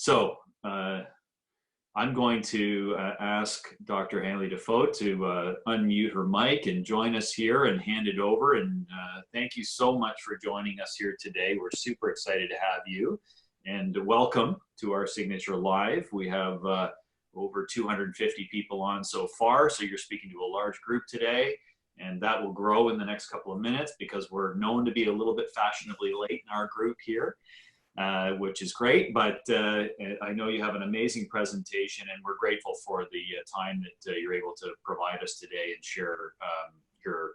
So I'm going to ask Dr. Hanley Dafoe to unmute her mic and join us here and hand it over. And thank you so much for joining us here today. We're super excited to have you. And welcome to our Signature Live. We have over 250 people on so far, so you're speaking to a large group today. And that will grow in the next couple of minutes because we're known to be a little bit fashionably late in our group here. Which is great, but I know you have an amazing presentation, and we're grateful for the time that you're able to provide us today and share your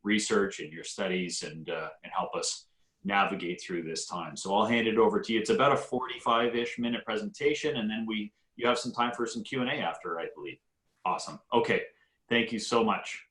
research and your studies and help us navigate through this time. So I'll hand it over to you. It's about a 45-ish minute presentation, and then you have some time for some Q&A after, I believe. Awesome. Okay. Thank you so much.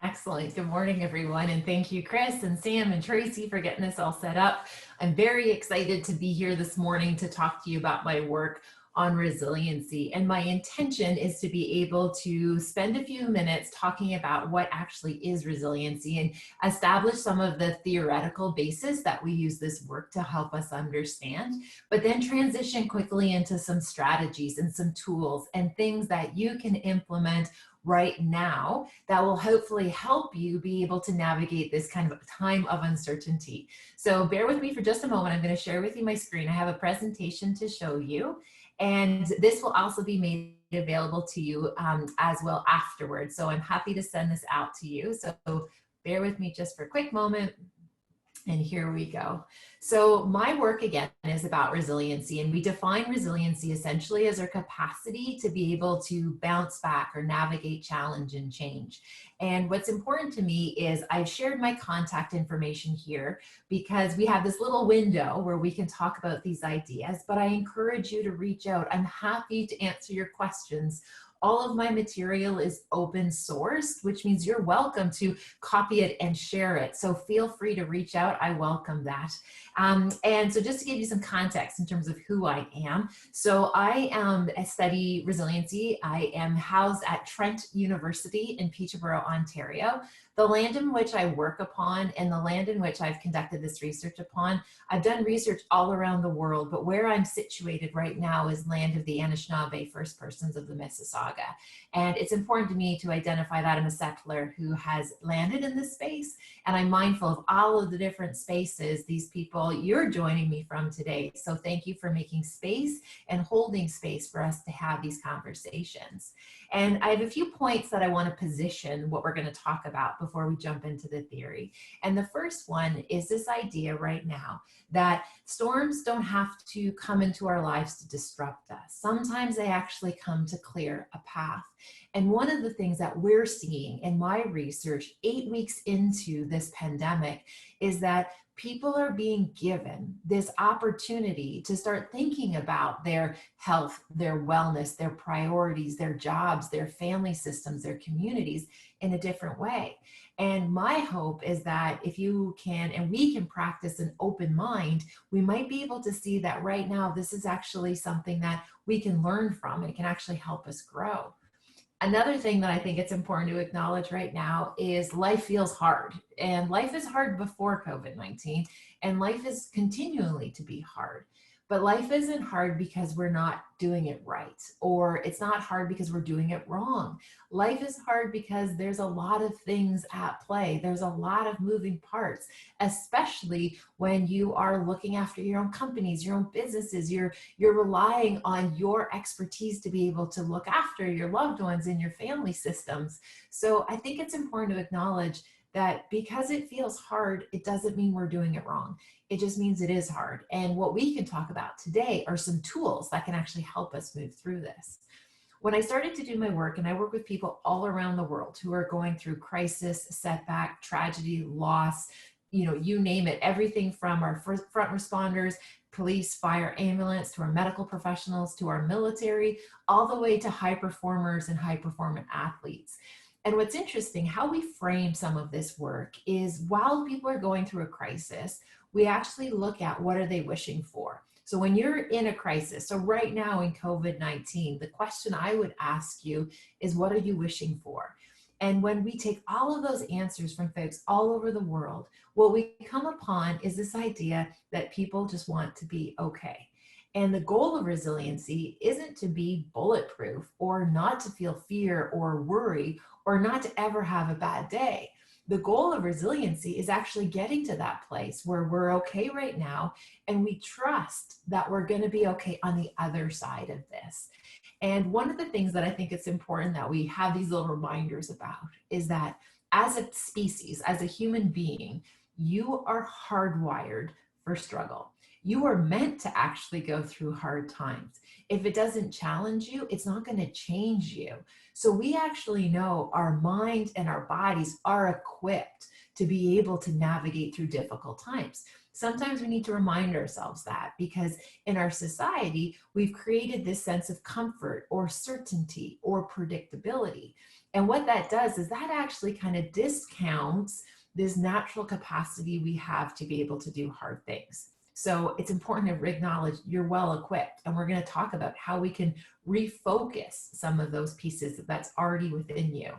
Excellent. Good morning, everyone. And thank you, Chris and Sam and Tracy, for getting this all set up. I'm very excited to be here this morning to talk to you about my work on resiliency. And my intention is to be able to spend a few minutes talking about what actually is resiliency and establish some of the theoretical basis that we use this work to help us understand, but then transition quickly into some strategies and some tools and things that you can implement right now that will hopefully help you be able to navigate this kind of time of uncertainty. So bear with me for just a moment. I'm going to share with you my screen. I have a presentation to show you, and this will also be made available to you as well afterwards. So I'm happy to send this out to you. So bear with me just for a quick moment. And here we go. So my work again is about resiliency, and we define resiliency essentially as our capacity to be able to bounce back or navigate challenge and change. And what's important to me is I've shared my contact information here because we have this little window where we can talk about these ideas, but I encourage you to reach out. I'm happy to answer your questions. All of my material is open source, which means you're welcome to copy it and share it. So feel free to reach out. I welcome that. And so just to give you some context in terms of who I am. So I study resiliency. I am housed at Trent University in Peterborough, Ontario. The land in which I work upon and the land in which I've conducted this research upon, I've done research all around the world, but where I'm situated right now is land of the Anishinaabe First Persons of the Mississauga. And it's important to me to identify that I'm a settler who has landed in this space, and I'm mindful of all of the different spaces these people you're joining me from today. So thank you for making space and holding space for us to have these conversations. And I have a few points that I want to position what we're going to talk about before we jump into the theory. And the first one is this idea right now that storms don't have to come into our lives to disrupt us. Sometimes they actually come to clear a path. And one of the things that we're seeing in my research 8 weeks into this pandemic is that people are being given this opportunity to start thinking about their health, their wellness, their priorities, their jobs, their family systems, their communities in a different way. And my hope is that if you can, and we can practice an open mind, we might be able to see that right now, this is actually something that we can learn from and it can actually help us grow. Another thing that I think it's important to acknowledge right now is life feels hard, and life is hard before COVID-19, and life is continually to be hard. But life isn't hard because we're not doing it right, or it's not hard because we're doing it wrong. Life is hard because there's a lot of things at play. There's a lot of moving parts, especially when you are looking after your own companies, your own businesses. You're relying on your expertise to be able to look after your loved ones and your family systems. So I think it's important to acknowledge that because it feels hard, it doesn't mean we're doing it wrong. It just means it is hard. And what we can talk about today are some tools that can actually help us move through this. When I started to do my work, and I work with people all around the world who are going through crisis, setback, tragedy, loss, you name it, everything from our front responders, police, fire, ambulance, to our medical professionals, to our military, all the way to high performers and high performance athletes. And what's interesting, how we frame some of this work is while people are going through a crisis, we actually look at what are they wishing for. So when you're in a crisis, so right now in COVID-19, the question I would ask you is, what are you wishing for? And when we take all of those answers from folks all over the world, what we come upon is this idea that people just want to be okay. And the goal of resiliency isn't to be bulletproof or not to feel fear or worry or not to ever have a bad day. The goal of resiliency is actually getting to that place where we're okay right now and we trust that we're going to be okay on the other side of this. And one of the things that I think it's important that we have these little reminders about is that as a species, as a human being, you are hardwired for struggle. You are meant to actually go through hard times. If it doesn't challenge you, it's not going to change you. So we actually know our mind and our bodies are equipped to be able to navigate through difficult times. Sometimes we need to remind ourselves that because in our society, we've created this sense of comfort or certainty or predictability. And what that does is that actually kind of discounts this natural capacity we have to be able to do hard things. So it's important to acknowledge you're well equipped. And we're going to talk about how we can refocus some of those pieces that's already within you.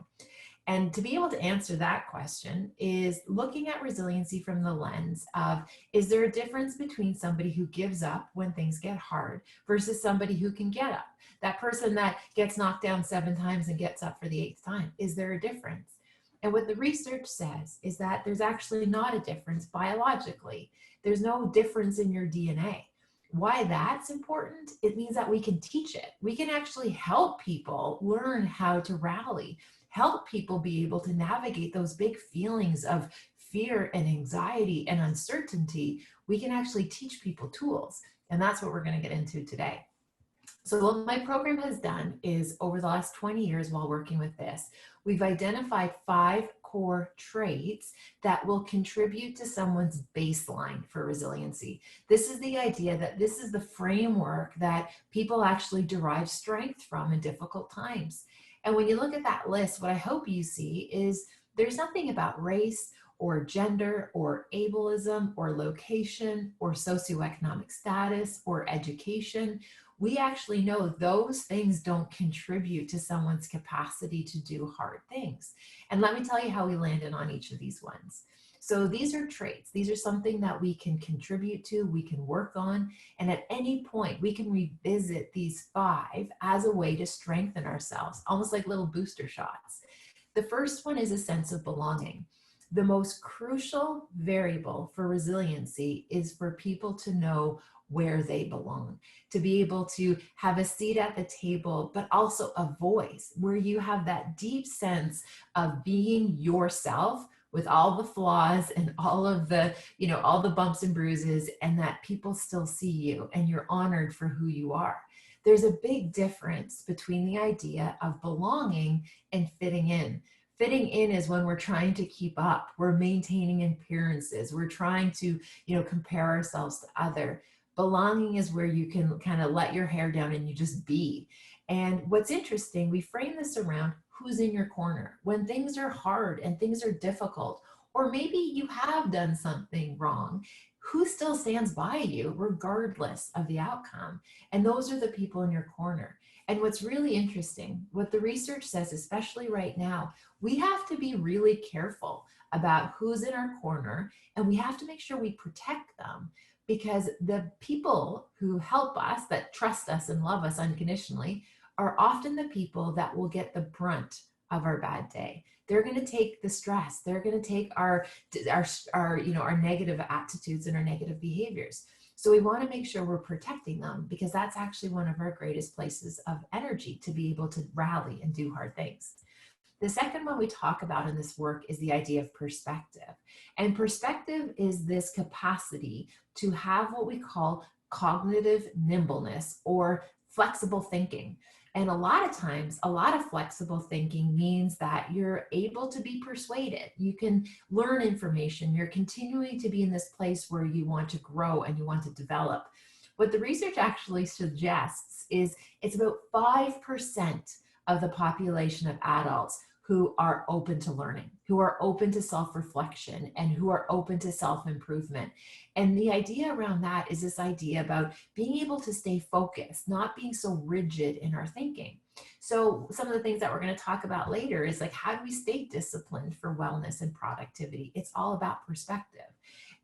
And to be able to answer that question is looking at resiliency from the lens of, is there a difference between somebody who gives up when things get hard versus somebody who can get up? That person that gets knocked down 7 times and gets up for the 8th time, is there a difference? And what the research says is that there's actually not a difference biologically. There's no difference in your DNA. Why that's important? It means that we can teach it. We can actually help people learn how to rally, help people be able to navigate those big feelings of fear and anxiety and uncertainty. We can actually teach people tools. And that's what we're going to get into today. So what my program has done is over the last 20 years while working with this, we've identified 5 core traits that will contribute to someone's baseline for resiliency. This is the idea that this is the framework that people actually derive strength from in difficult times. And when you look at that list, what I hope you see is there's nothing about race or gender or ableism or location or socioeconomic status or education. We actually know those things don't contribute to someone's capacity to do hard things. And let me tell you how we landed on each of these ones. So these are traits. These are something that we can contribute to, we can work on, and at any point we can revisit these 5 as a way to strengthen ourselves, almost like little booster shots. The first one is a sense of belonging. The most crucial variable for resiliency is for people to know where they belong, to be able to have a seat at the table, but also a voice where you have that deep sense of being yourself with all the flaws and all of the, all the bumps and bruises, and that people still see you and you're honored for who you are. There's a big difference between the idea of belonging and fitting in. Fitting in is when we're trying to keep up, we're maintaining appearances, we're trying to, compare ourselves to other. Belonging is where you can kind of let your hair down and you just be. And what's interesting, we frame this around who's in your corner. When things are hard and things are difficult, or maybe you have done something wrong, who still stands by you regardless of the outcome? And those are the people in your corner. And what's really interesting, what the research says, especially right now, we have to be really careful about who's in our corner, and we have to make sure we protect them, because the people who help us, that trust us and love us unconditionally, are often the people that will get the brunt of our bad day. They're going to take the stress. They're going to take our negative attitudes and our negative behaviors. So we want to make sure we're protecting them, because that's actually one of our greatest places of energy to be able to rally and do hard things. The second one we talk about in this work is the idea of perspective. And perspective is this capacity to have what we call cognitive nimbleness or flexible thinking. And a lot of times, a lot of flexible thinking means that you're able to be persuaded. You can learn information. You're continuing to be in this place where you want to grow and you want to develop. What the research actually suggests is it's about 5% of the population of adults who are open to learning, who are open to self-reflection, and who are open to self-improvement. And the idea around that is this idea about being able to stay focused, not being so rigid in our thinking. So some of the things that we're going to talk about later is like, how do we stay disciplined for wellness and productivity? It's all about perspective.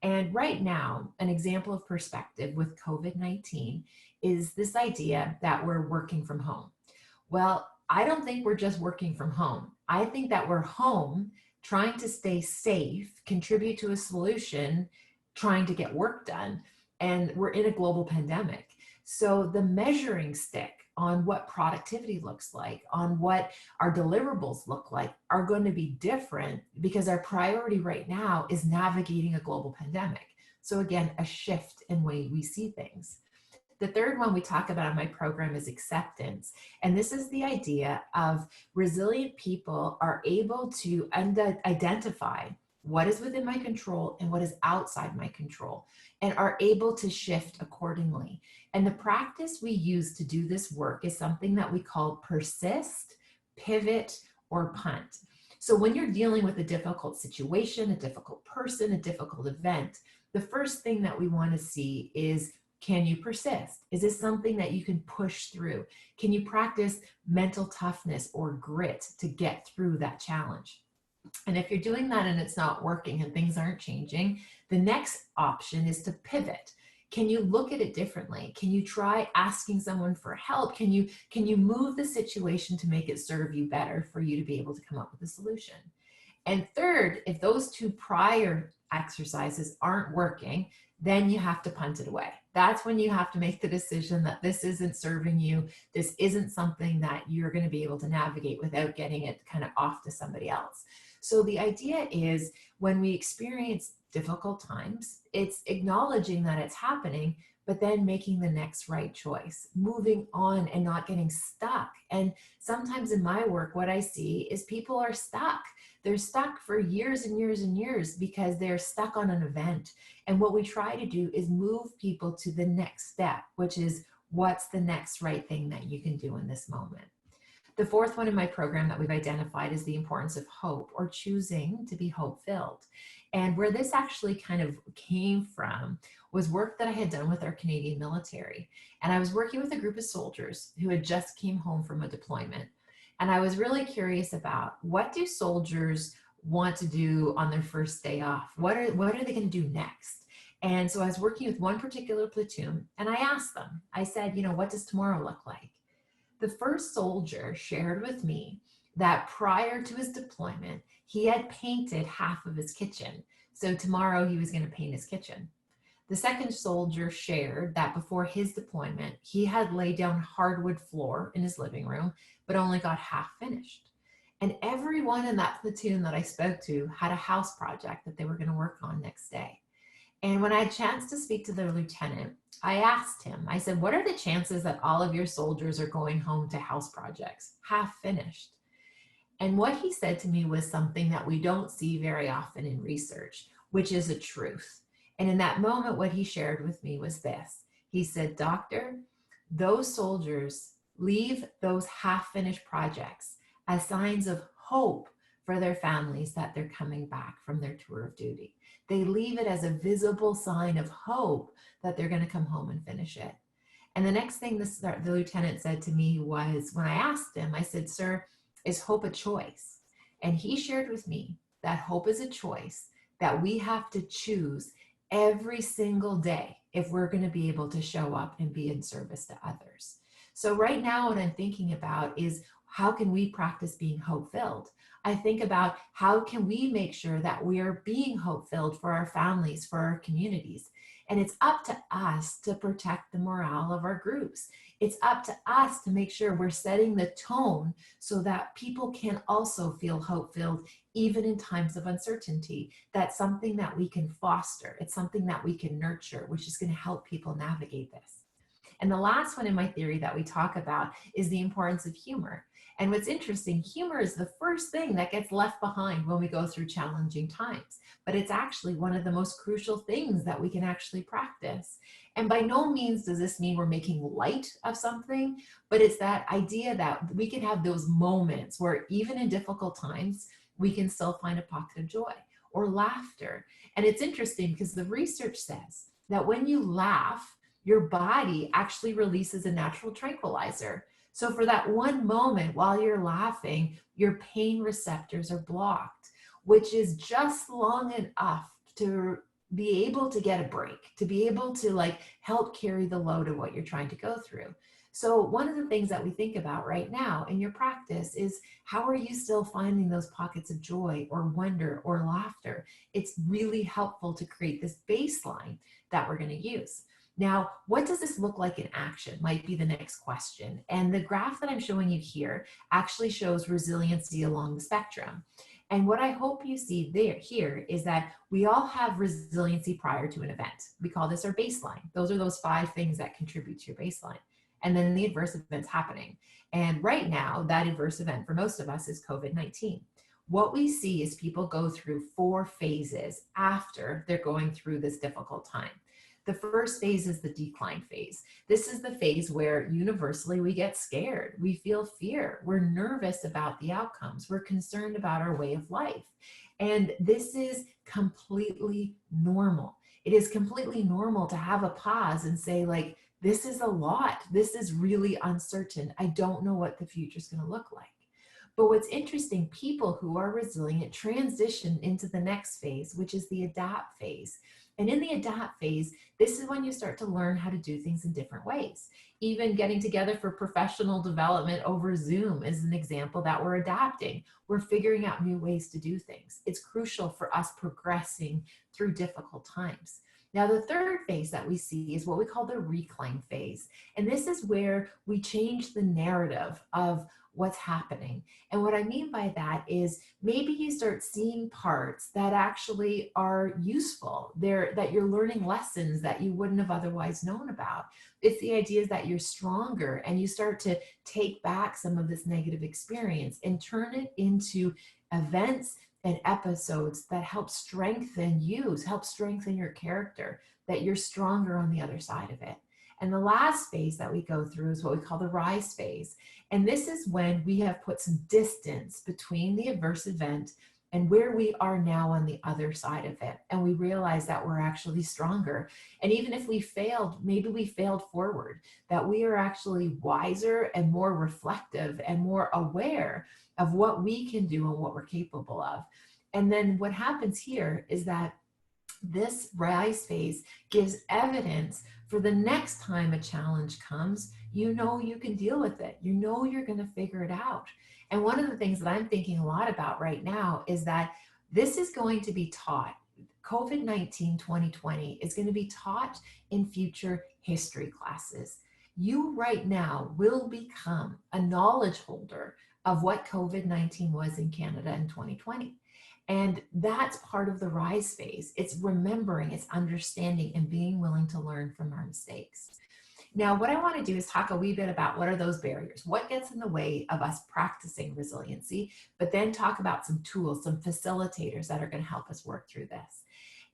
And right now, an example of perspective with COVID-19 is this idea that we're working from home. Well, I don't think we're just working from home. I think that we're home trying to stay safe, contribute to a solution, trying to get work done. And we're in a global pandemic. So the measuring stick on what productivity looks like, on what our deliverables look like, are going to be different because our priority right now is navigating a global pandemic. So again, a shift in way we see things. The third one we talk about in my program is acceptance. And this is the idea of resilient people are able to identify what is within my control and what is outside my control, and are able to shift accordingly. And the practice we use to do this work is something that we call persist, pivot, or punt. So when you're dealing with a difficult situation, a difficult person, a difficult event, the first thing that we want to see is, can you persist? Is this something that you can push through? Can you practice mental toughness or grit to get through that challenge? And if you're doing that and it's not working and things aren't changing, the next option is to pivot. Can you look at it differently? Can you try asking someone for help? Can you move the situation to make it serve you better for you to be able to come up with a solution? And third, if those two prior exercises aren't working, then you have to punt it away. That's when you have to make the decision that this isn't serving you. This isn't something that you're going to be able to navigate without getting it kind of off to somebody else. So the idea is, when we experience difficult times, it's acknowledging that it's happening, but then making the next right choice, moving on and not getting stuck. And sometimes in my work, what I see is people are stuck. They're stuck for years and years and years because they're stuck on an event. And what we try to do is move people to the next step, which is, what's the next right thing that you can do in this moment? The fourth one in my program that we've identified is the importance of hope, or choosing to be hope-filled. And where this actually kind of came from was work that I had done with our Canadian military. And I was working with a group of soldiers who had just came home from a deployment. And I was really curious about, what do soldiers want to do on their first day off? What are they going to do next? And so I was working with one particular platoon, and I asked them, I said, what does tomorrow look like? The first soldier shared with me that prior to his deployment, he had painted half of his kitchen. So tomorrow he was going to paint his kitchen. The second soldier shared that before his deployment, he had laid down hardwood floor in his living room, but only got half finished. And everyone in that platoon that I spoke to had a house project that they were going to work on next day. And when I had a chance to speak to the lieutenant, I asked him, I said, what are the chances that all of your soldiers are going home to house projects, half finished? And what he said to me was something that we don't see very often in research, which is a truth. And in that moment, what he shared with me was this. He said, Doctor, those soldiers leave those half-finished projects as signs of hope for their families that they're coming back from their tour of duty. They leave it as a visible sign of hope that they're going to come home and finish it. And the next thing the lieutenant said to me was, when I asked him, I said, sir, is hope a choice? And he shared with me that hope is a choice that we have to choose every single day if we're going to be able to show up and be in service to others. So right now, what I'm thinking about is, how can we practice being hope-filled? I think about, how can we make sure that we are being hope-filled for our families, for our communities? And it's up to us to protect the morale of our groups. It's up to us to make sure we're setting the tone so that people can also feel hope-filled even in times of uncertainty. That's something that we can foster. It's something that we can nurture, which is going to help people navigate this. And the last one in my theory that we talk about is the importance of humor. And what's interesting, humor is the first thing that gets left behind when we go through challenging times, but it's actually one of the most crucial things that we can actually practice. And by no means does this mean we're making light of something, but it's that idea that we can have those moments where even in difficult times, we can still find a pocket of joy or laughter. And it's interesting because the research says that when you laugh, your body actually releases a natural tranquilizer. So for that one moment while you're laughing, your pain receptors are blocked, which is just long enough to be able to get a break, to be able to like help carry the load of what you're trying to go through. So one of the things that we think about right now in your practice is, how are you still finding those pockets of joy or wonder or laughter? It's really helpful to create this baseline that we're going to use. Now, what does this look like in action? Might be the next question. And the graph that I'm showing you here actually shows resiliency along the spectrum. And what I hope you see here is that we all have resiliency prior to an event. We call this our baseline. Those are those 5 things that contribute to your baseline. And then the adverse event's happening. And right now, that adverse event for most of us is COVID-19. What we see is people go through 4 phases after they're going through this difficult time. The first phase is the decline phase. This is the phase where universally we get scared. We feel fear. We're nervous about the outcomes. We're concerned about our way of life. And this is completely normal. It is completely normal to have a pause and say, like, this is a lot. This is really uncertain. I don't know what the future is going to look like. But what's interesting, people who are resilient transition into the next phase, which is the adapt phase. And in the adapt phase, this is when you start to learn how to do things in different ways. Even getting together for professional development over Zoom is an example that we're adapting. We're figuring out new ways to do things. It's crucial for us progressing through difficult times. Now, the third phase that we see is what we call the reclaim phase. And this is where we change the narrative of what's happening. And what I mean by that is, maybe you start seeing parts that actually are useful, that you're learning lessons that you wouldn't have otherwise known about. It's the idea that you're stronger, and you start to take back some of this negative experience and turn it into events and episodes that help strengthen you, help strengthen your character, that you're stronger on the other side of it. And the last phase that we go through is what we call the rise phase. And this is when we have put some distance between the adverse event and where we are now on the other side of it. And we realize that we're actually stronger. And even if we failed, maybe we failed forward, that we are actually wiser and more reflective and more aware of what we can do and what we're capable of. And then what happens here is that this rise phase gives evidence for the next time a challenge comes, you know you can deal with it. You know you're going to figure it out. And one of the things that I'm thinking a lot about right now is that this is going to be taught. COVID-19 2020 is going to be taught in future history classes. You right now will become a knowledge holder of what COVID-19 was in Canada in 2020. And that's part of the rise phase. It's remembering, it's understanding, and being willing to learn from our mistakes. Now, what I want to do is talk a wee bit about what are those barriers, what gets in the way of us practicing resiliency, but then talk about some tools, some facilitators that are going to help us work through this.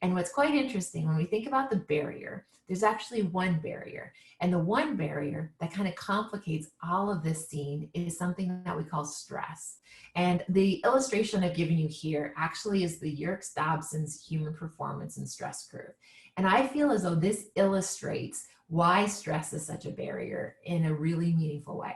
And what's quite interesting, when we think about the barrier, there's actually one barrier. And the one barrier that kind of complicates all of this scene is something that we call stress. And the illustration I've given you here actually is the Yerkes-Dobson's human performance and stress curve. And I feel as though this illustrates why stress is such a barrier in a really meaningful way.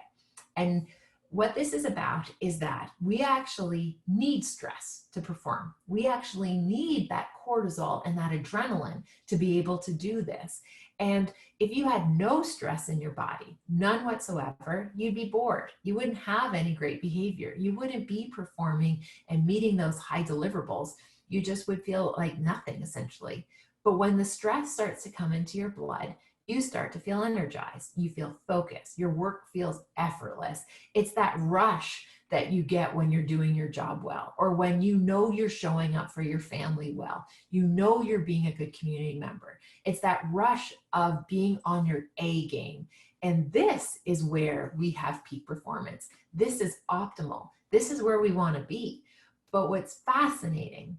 And what this is about is that we actually need stress to perform. We actually need that cortisol and that adrenaline to be able to do this. And if you had no stress in your body, none whatsoever, you'd be bored. You wouldn't have any great behavior. You wouldn't be performing and meeting those high deliverables. You just would feel like nothing, essentially. But when the stress starts to come into your blood, you start to feel energized. You feel focused. Your work feels effortless. It's that rush that you get when you're doing your job well, or when you know you're showing up for your family well. You know you're being a good community member. It's that rush of being on your A game. And this is where we have peak performance. This is optimal. This is where we want to be. But what's fascinating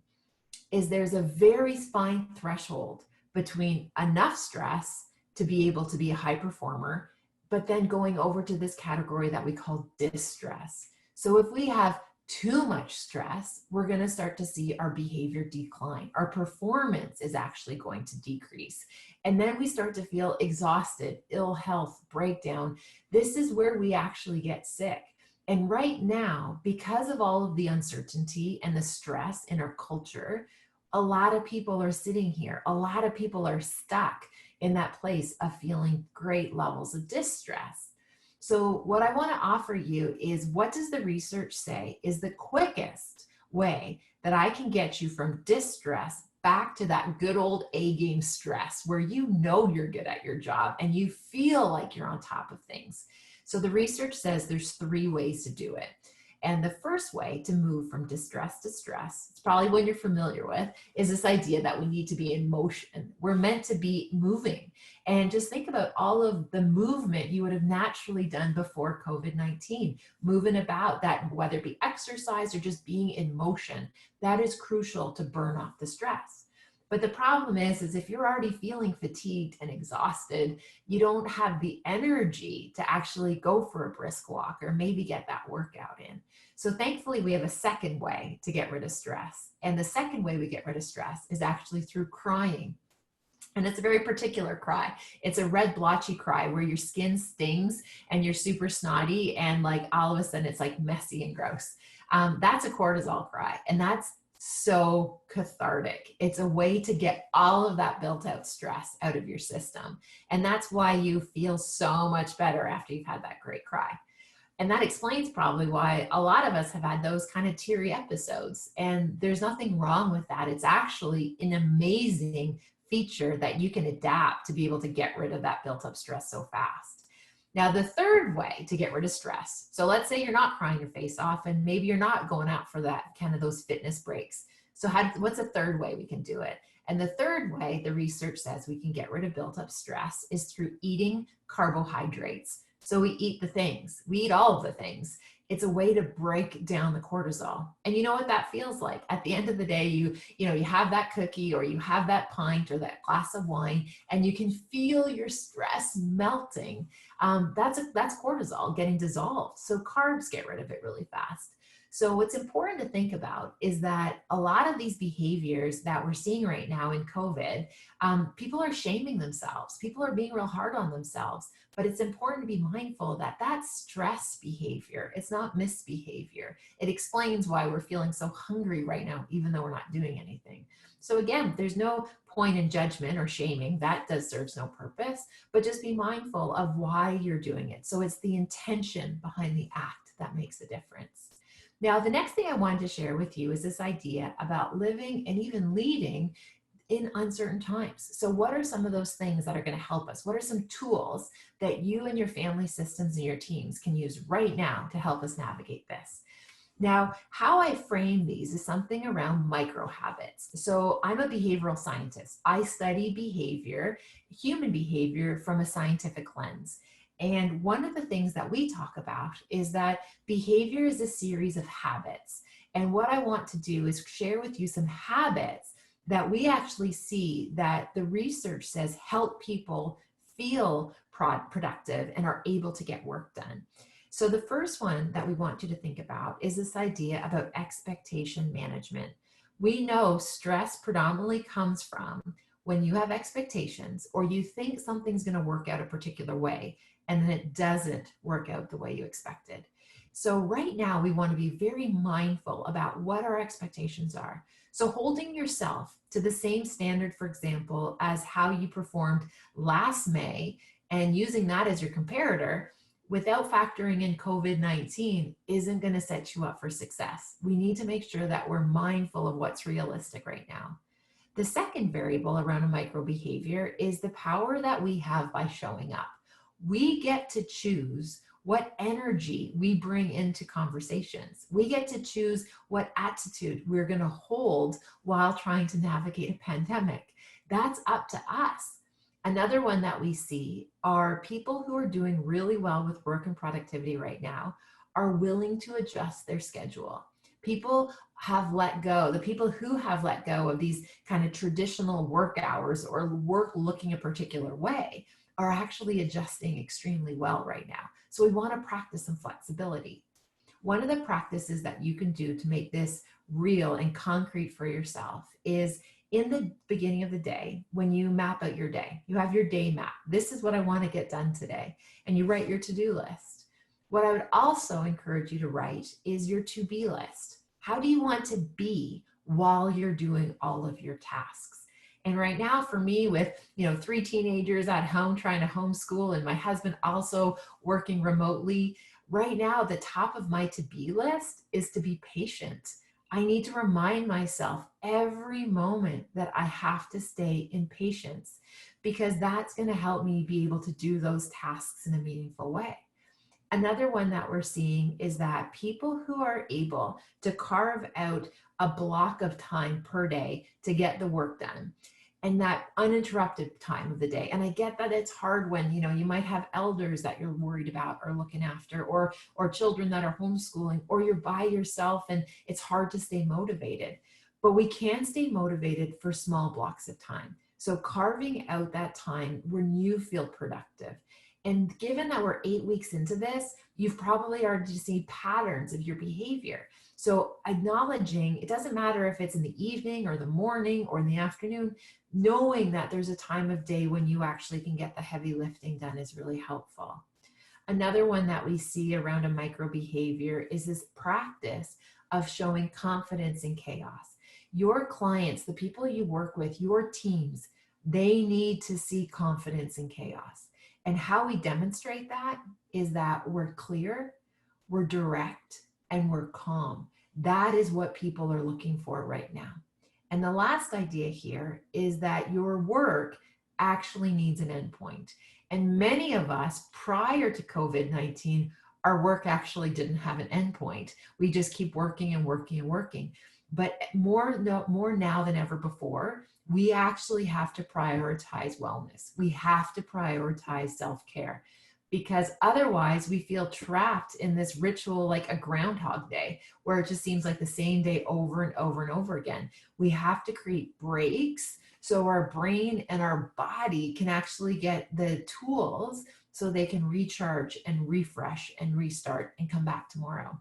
is there's a very fine threshold between enough stress to be able to be a high performer, but then going over to this category that we call distress. So if we have too much stress, we're going to start to see our behavior decline. Our performance is actually going to decrease. And then we start to feel exhausted, ill health, breakdown. This is where we actually get sick. And right now, because of all of the uncertainty and the stress in our culture, A lot of people are sitting here. A lot of people are stuck in that place of feeling great levels of distress. So what I want to offer you is, what does the research say is the quickest way that I can get you from distress back to that good old A game stress, where you know you're good at your job and you feel like you're on top of things. So the research says there's 3 ways to do it. And the first way to move from distress to stress, it's probably one you're familiar with, is this idea that we need to be in motion. We're meant to be moving. And just think about all of the movement you would have naturally done before COVID-19, moving about, that whether it be exercise or just being in motion, that is crucial to burn off the stress. But the problem is if you're already feeling fatigued and exhausted, you don't have the energy to actually go for a brisk walk or maybe get that workout in. So thankfully, we have a second way to get rid of stress. And the second way we get rid of stress is actually through crying. And it's a very particular cry. It's a red blotchy cry where your skin stings and you're super snotty, and like all of a sudden it's like messy and gross. That's a cortisol cry, and that's so cathartic. It's a way to get all of that built out stress out of your system. And that's why you feel so much better after you've had that great cry. And that explains probably why a lot of us have had those kind of teary episodes. And there's nothing wrong with that. It's actually an amazing feature that you can adapt to be able to get rid of that built up stress so fast. Now, the third way to get rid of stress. So let's say you're not crying your face off and maybe you're not going out for that kind of those fitness breaks. So what's a third way we can do it? And the third way the research says we can get rid of built up stress is through eating carbohydrates. So we eat the things, we eat all of the things. It's a way to break down the cortisol. And you know what that feels like? At the end of the day, you have that cookie or you have that pint or that glass of wine, and you can feel your stress melting. That's cortisol getting dissolved. So carbs get rid of it really fast. So what's important to think about is that a lot of these behaviors that we're seeing right now in COVID, people are shaming themselves. People are being real hard on themselves. But it's important to be mindful that that's stress behavior. It's not misbehavior. It explains why we're feeling so hungry right now, even though we're not doing anything. So again, there's no point in judgment or shaming. That serves no purpose, but just be mindful of why you're doing it. So it's the intention behind the act that makes a difference. Now, the next thing I wanted to share with you is this idea about living and even leading in uncertain times. So what are some of those things that are going to help us? What are some tools that you and your family systems and your teams can use right now to help us navigate this? Now, how I frame these is something around micro habits. So I'm a behavioral scientist. I study behavior, human behavior, from a scientific lens. And one of the things that we talk about is that behavior is a series of habits. And what I want to do is share with you some habits that we actually see that the research says help people feel productive and are able to get work done. So the first one that we want you to think about is this idea about expectation management. We know stress predominantly comes from when you have expectations or you think something's going to work out a particular way and then it doesn't work out the way you expected. So right now we want to be very mindful about what our expectations are. So holding yourself to the same standard, for example, as how you performed last May and using that as your comparator without factoring in COVID-19 isn't going to set you up for success. We need to make sure that we're mindful of what's realistic right now. The second variable around a micro behavior is the power that we have by showing up. We get to choose what energy we bring into conversations. We get to choose what attitude we're going to hold while trying to navigate a pandemic. That's up to us. Another one that we see are people who are doing really well with work and productivity right now are willing to adjust their schedule. People have let go, the people who have let go of these kind of traditional work hours or work looking a particular way are actually adjusting extremely well right now. So we want to practice some flexibility. One of the practices that you can do to make this real and concrete for yourself is in the beginning of the day, when you map out your day, you have your day map. This is what I want to get done today. And you write your to-do list. What I would also encourage you to write is your to-be list. How do you want to be while you're doing all of your tasks. And right now for me with, 3 teenagers at home trying to homeschool and my husband also working remotely, right now the top of my to-be list is to be patient. I need to remind myself every moment that I have to stay in patience because that's going to help me be able to do those tasks in a meaningful way. Another one that we're seeing is that people who are able to carve out a block of time per day to get the work done and that uninterrupted time of the day. And I get that it's hard when, you might have elders that you're worried about or looking after, or children that are homeschooling, or you're by yourself and it's hard to stay motivated. But we can stay motivated for small blocks of time. So carving out that time when you feel productive. And given that we're 8 weeks into this, you've probably already seen patterns of your behavior. So acknowledging, it doesn't matter if it's in the evening or the morning or in the afternoon, knowing that there's a time of day when you actually can get the heavy lifting done is really helpful. Another one that we see around a micro behavior is this practice of showing confidence in chaos. Your clients, the people you work with, your teams, they need to see confidence in chaos. And how we demonstrate that is that we're clear, we're direct, and we're calm. That is what people are looking for right now. And the last idea here is that your work actually needs an endpoint. And many of us prior to COVID-19, our work actually didn't have an endpoint. We just keep working and working and working. But more now than ever before, we actually have to prioritize wellness. We have to prioritize self-care because otherwise we feel trapped in this ritual like a Groundhog Day where it just seems like the same day over and over and over again. We have to create breaks so our brain and our body can actually get the tools so they can recharge and refresh and restart and come back tomorrow.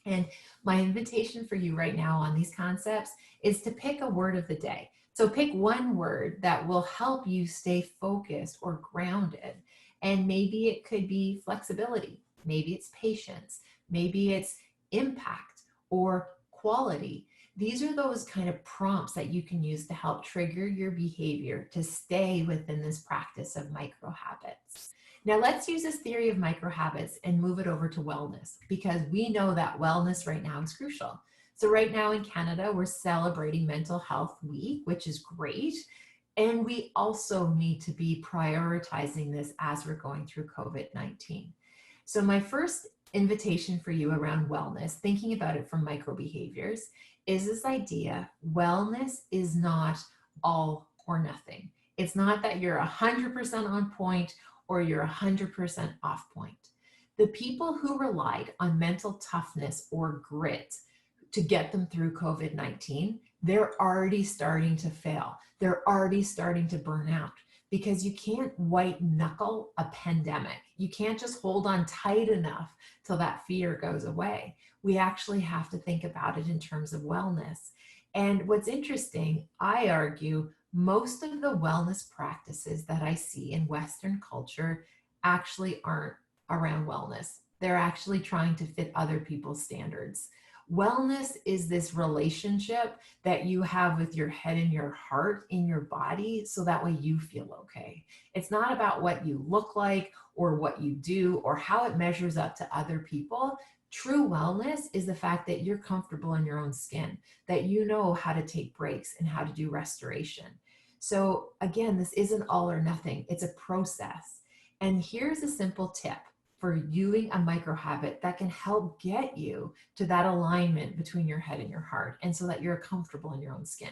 And my invitation for you right now on these concepts is to pick a word of the day. So pick one word that will help you stay focused or grounded. And maybe it could be flexibility. Maybe it's patience. Maybe it's impact or quality. These are those kind of prompts that you can use to help trigger your behavior to stay within this practice of micro habits. Now let's use this theory of micro habits and move it over to wellness because we know that wellness right now is crucial. So right now in Canada, we're celebrating Mental Health Week, which is great. And we also need to be prioritizing this as we're going through COVID-19. So my first invitation for you around wellness, thinking about it from micro behaviors, is this idea, wellness is not all or nothing. It's not that you're 100% on point or you're 100% off point. The people who relied on mental toughness or grit to get them through COVID-19, they're already starting to fail. They're already starting to burn out because you can't white knuckle a pandemic. You can't just hold on tight enough till that fear goes away. We actually have to think about it in terms of wellness. And what's interesting, I argue, most of the wellness practices that I see in Western culture actually aren't around wellness. They're actually trying to fit other people's standards. Wellness is this relationship that you have with your head and your heart in your body so that way you feel okay. It's not about what you look like or what you do or how it measures up to other people. True wellness is the fact that you're comfortable in your own skin, that you know how to take breaks and how to do restoration. So again, this isn't all or nothing. It's a process. And here's a simple tip for doing a micro habit that can help get you to that alignment between your head and your heart and so that you're comfortable in your own skin.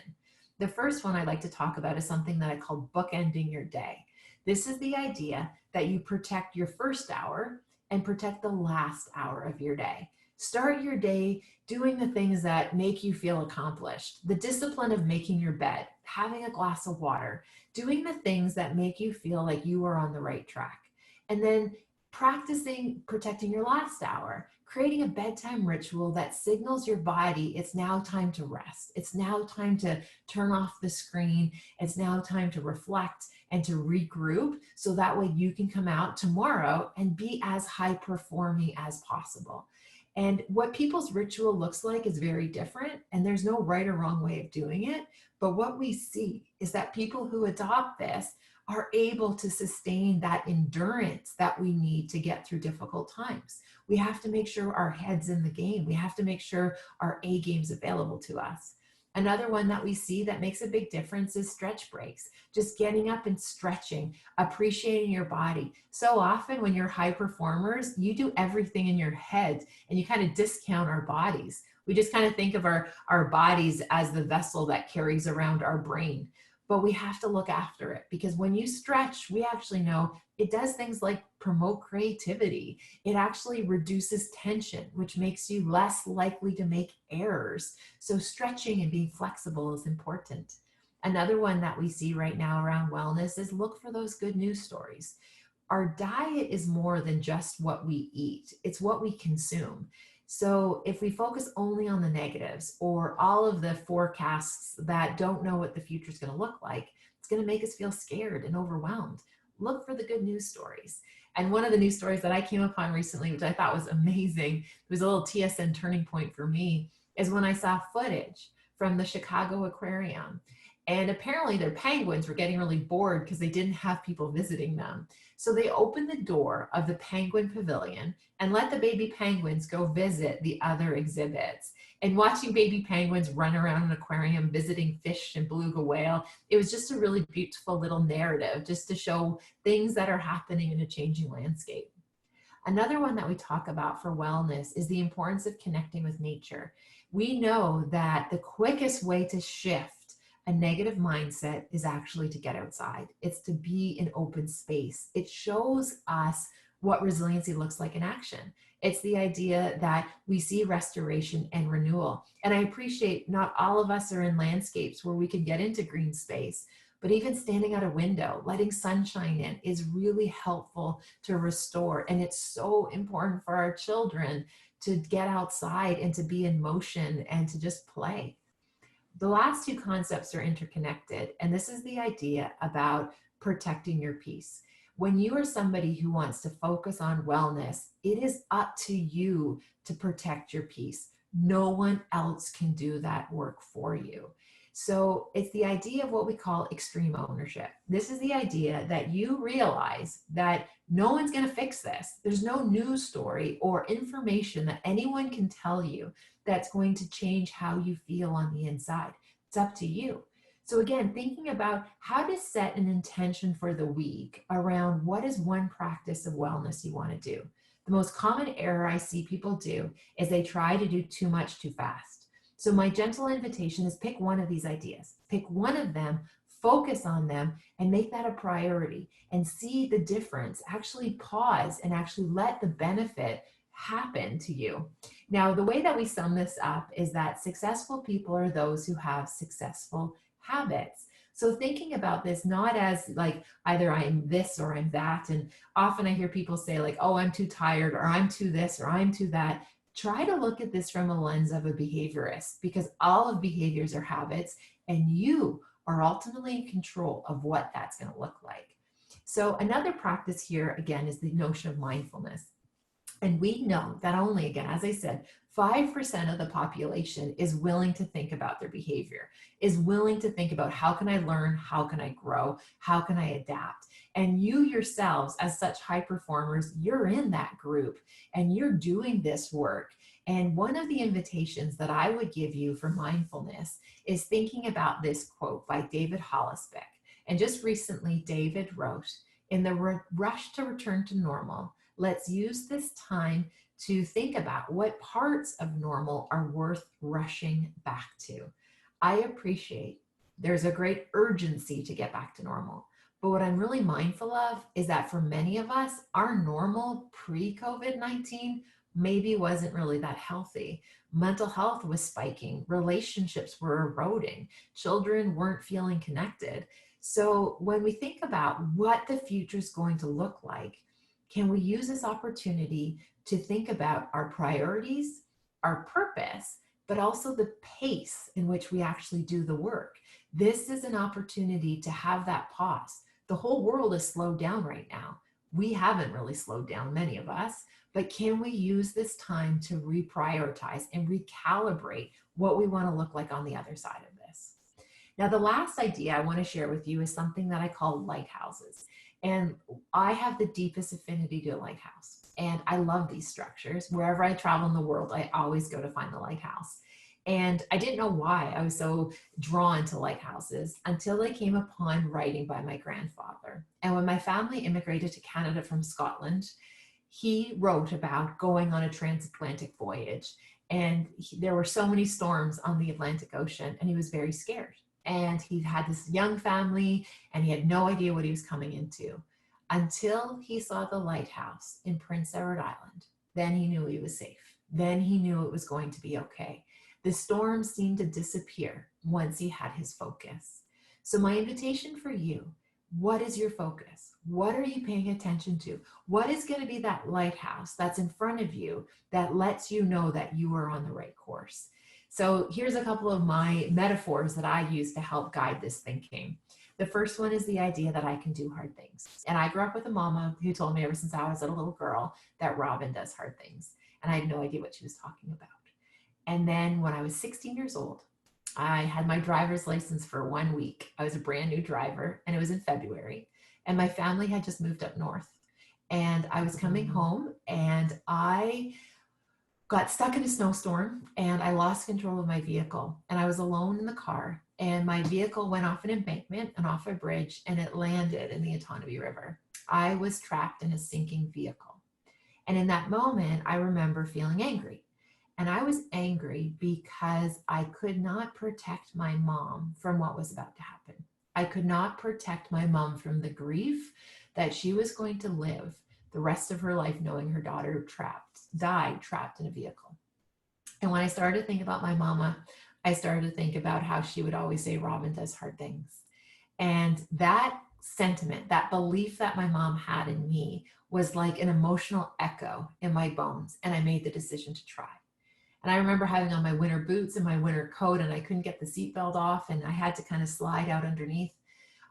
The first one I'd like to talk about is something that I call bookending your day. This is the idea that you protect your first hour and protect the last hour of your day. Start your day doing the things that make you feel accomplished. The discipline of making your bed, having a glass of water, doing the things that make you feel like you are on the right track. And then practicing protecting your last hour, creating a bedtime ritual that signals your body it's now time to rest. It's now time to turn off the screen. It's now time to reflect and to regroup so that way you can come out tomorrow and be as high performing as possible. And what people's ritual looks like is very different, and there's no right or wrong way of doing it. But what we see is that people who adopt this are able to sustain that endurance that we need to get through difficult times. We have to make sure our head's in the game. We have to make sure our A game's available to us. Another one that we see that makes a big difference is stretch breaks. Just getting up and stretching, appreciating your body. So often when you're high performers, you do everything in your head and you kind of discount our bodies. We just kind of think of our bodies as the vessel that carries around our brain. But we have to look after it, because when you stretch, we actually know it does things like promote creativity. It actually reduces tension, which makes you less likely to make errors. So stretching and being flexible is important. Another one that we see right now around wellness is look for those good news stories. Our diet is more than just what we eat, it's what we consume. So if we focus only on the negatives or all of the forecasts that don't know what the future is going to look like, it's going to make us feel scared and overwhelmed. Look for the good news stories. And one of the news stories that I came upon recently, which I thought was amazing, it was a little TSN turning point for me, is when I saw footage from the Chicago Aquarium. And apparently their penguins were getting really bored because they didn't have people visiting them. So they opened the door of the penguin pavilion and let the baby penguins go visit the other exhibits. And watching baby penguins run around an aquarium, visiting fish and beluga whale, it was just a really beautiful little narrative just to show things that are happening in a changing landscape. Another one that we talk about for wellness is the importance of connecting with nature. We know that the quickest way to shift a negative mindset is actually to get outside. It's to be in open space. It shows us what resiliency looks like in action. It's the idea that we see restoration and renewal. And I appreciate not all of us are in landscapes where we can get into green space, but even standing at a window, letting sunshine in is really helpful to restore. And it's so important for our children to get outside and to be in motion and to just play. The last two concepts are interconnected, and this is the idea about protecting your peace. When you are somebody who wants to focus on wellness, it is up to you to protect your peace. No one else can do that work for you. So it's the idea of what we call extreme ownership. This is the idea that you realize that no one's going to fix this. There's no news story or information that anyone can tell you that's going to change how you feel on the inside. It's up to you. So again, thinking about how to set an intention for the week around what is one practice of wellness you want to do. The most common error I see people do is they try to do too much too fast. So my gentle invitation is pick one of these ideas, pick one of them, focus on them, and make that a priority and see the difference. Actually pause and actually let the benefit happen to you. Now, the way that we sum this up is that successful people are those who have successful habits. So thinking about this not as like either I'm this or I'm that, and often I hear people say like, oh, I'm too tired, or I'm too this, or I'm too that. Try to look at this from a lens of a behaviorist, because all of behaviors are habits and you are ultimately in control of what that's going to look like. So another practice here, again, is the notion of mindfulness. And we know that only, again, as I said, 5% of the population is willing to think about their behavior, is willing to think about how can I learn, how can I grow, how can I adapt? And you yourselves, as such high performers, you're in that group and you're doing this work. And one of the invitations that I would give you for mindfulness is thinking about this quote by David Hollisbeck. And just recently, David wrote, "In the rush to return to normal, let's use this time to think about what parts of normal are worth rushing back to." I appreciate there's a great urgency to get back to normal. But what I'm really mindful of is that for many of us, our normal pre-COVID-19 maybe wasn't really that healthy. Mental health was spiking, relationships were eroding, children weren't feeling connected. So when we think about what the future is going to look like, can we use this opportunity to think about our priorities, our purpose, but also the pace in which we actually do the work? This is an opportunity to have that pause. The whole world is slowed down right now. we haven't really slowed down, many of us, but can we use this time to reprioritize and recalibrate what we want to look like on the other side of this? Now, the last idea I want to share with you is something that I call lighthouses. And I have the deepest affinity to a lighthouse. And I love these structures. Wherever I travel in the world, I always go to find the lighthouse. And I didn't know why I was so drawn to lighthouses until I came upon writing by my grandfather. And when my family immigrated to Canada from Scotland, he wrote about going on a transatlantic voyage. And there were so many storms on the Atlantic Ocean, and he was very scared. And he had this young family, and he had no idea what he was coming into until he saw the lighthouse in Prince Edward Island. Then he knew he was safe. Then he knew it was going to be okay. The storm seemed to disappear once he had his focus. So my invitation for you, what is your focus? What are you paying attention to? What is going to be that lighthouse that's in front of you that lets you know that you are on the right course? So here's a couple of my metaphors that I use to help guide this thinking. The first one is the idea that I can do hard things. And I grew up with a mama who told me ever since I was a little girl that Robyne does hard things. And I had no idea what she was talking about. And then when I was 16 years old, I had my driver's license for 1 week. I was a brand new driver, and it was in February. And my family had just moved up north. And I was coming home, and I got stuck in a snowstorm, and I lost control of my vehicle. And I was alone in the car, and my vehicle went off an embankment and off a bridge, and it landed in the Otonabee River. I was trapped in a sinking vehicle. And in that moment, I remember feeling angry. And I was angry because I could not protect my mom from what was about to happen. I could not protect my mom from the grief that she was going to live the rest of her life knowing her daughter died trapped in a vehicle. And when I started to think about my mama, I started to think about how she would always say, Robyne does hard things. And that sentiment, that belief that my mom had in me was like an emotional echo in my bones. And I made the decision to try. And I remember having on my winter boots and my winter coat, and I couldn't get the seatbelt off, and I had to kind of slide out underneath.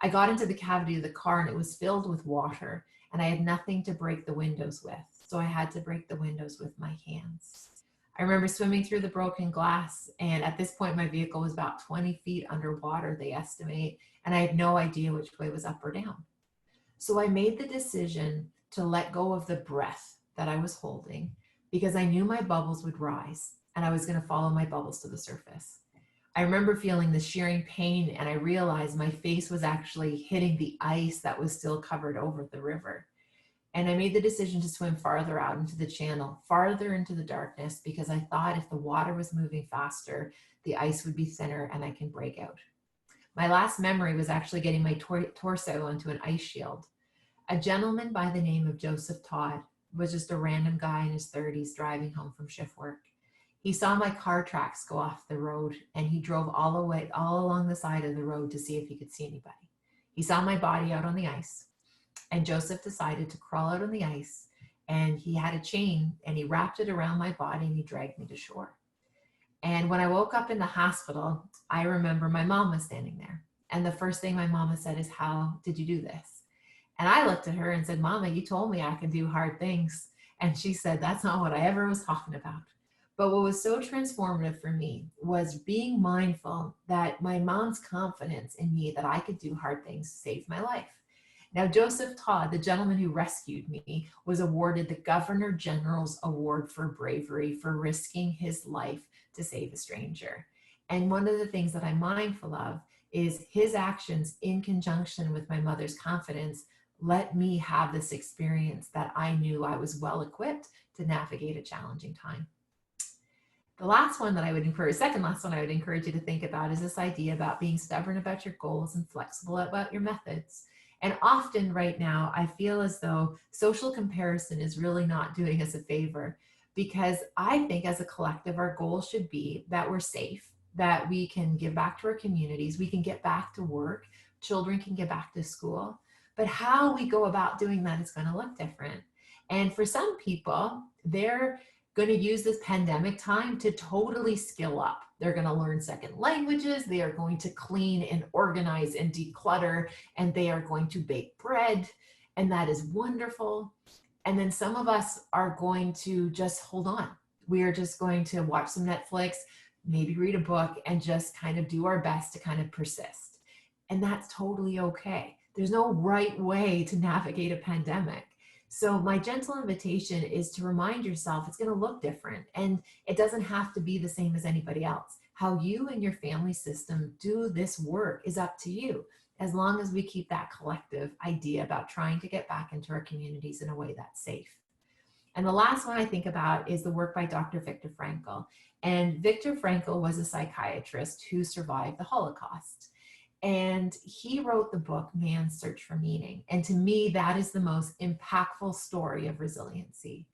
I got into the cavity of the car, and it was filled with water, and I had nothing to break the windows with. So I had to break the windows with my hands. I remember swimming through the broken glass, and at this point, my vehicle was about 20 feet underwater, they estimate, and I had no idea which way was up or down. So I made the decision to let go of the breath that I was holding because I knew my bubbles would rise, and I was going to follow my bubbles to the surface. I remember feeling the shearing pain, and I realized my face was actually hitting the ice that was still covered over the river. And I made the decision to swim farther out into the channel, farther into the darkness, because I thought if the water was moving faster, the ice would be thinner and I can break out. My last memory was actually getting my torso onto an ice shield. A gentleman by the name of Joseph Todd was just a random guy in his 30s driving home from shift work. He saw my car tracks go off the road, and he drove all along the side of the road to see if he could see anybody. He saw my body out on the ice, and Joseph decided to crawl out on the ice, and he had a chain, and he wrapped it around my body, and he dragged me to shore. And when I woke up in the hospital, I remember my mom was standing there. And the first thing my mama said is, how did you do this? And I looked at her and said, Mama, you told me I could do hard things. And she said, that's not what I ever was talking about. But what was so transformative for me was being mindful that my mom's confidence in me that I could do hard things saved my life. Now, Joseph Todd, the gentleman who rescued me, was awarded the Governor General's Award for Bravery for risking his life to save a stranger. And one of the things that I'm mindful of is his actions in conjunction with my mother's confidence let me have this experience that I knew I was well equipped to navigate a challenging time. The last one that I would encourage, second last one I would encourage you to think about is this idea about being stubborn about your goals and flexible about your methods. And often right now, I feel as though social comparison is really not doing us a favor, because I think as a collective, our goal should be that we're safe, that we can give back to our communities, we can get back to work, children can get back to school. But how we go about doing that is going to look different. And for some people, they're going to use this pandemic time to totally skill up. They're going to learn second languages. They are going to clean and organize and declutter, and they are going to bake bread. And that is wonderful. And then some of us are going to just hold on. We are just going to watch some Netflix, maybe read a book, and just kind of do our best to kind of persist. And that's totally okay. There's no right way to navigate a pandemic. So my gentle invitation is to remind yourself it's going to look different, and it doesn't have to be the same as anybody else. How you and your family system do this work is up to you, as long as we keep that collective idea about trying to get back into our communities in a way that's safe. And the last one I think about is the work by Dr. Viktor Frankl. And Viktor Frankl was a psychiatrist who survived the Holocaust. And he wrote the book, Man's Search for Meaning. And to me, that is the most impactful story of resiliency.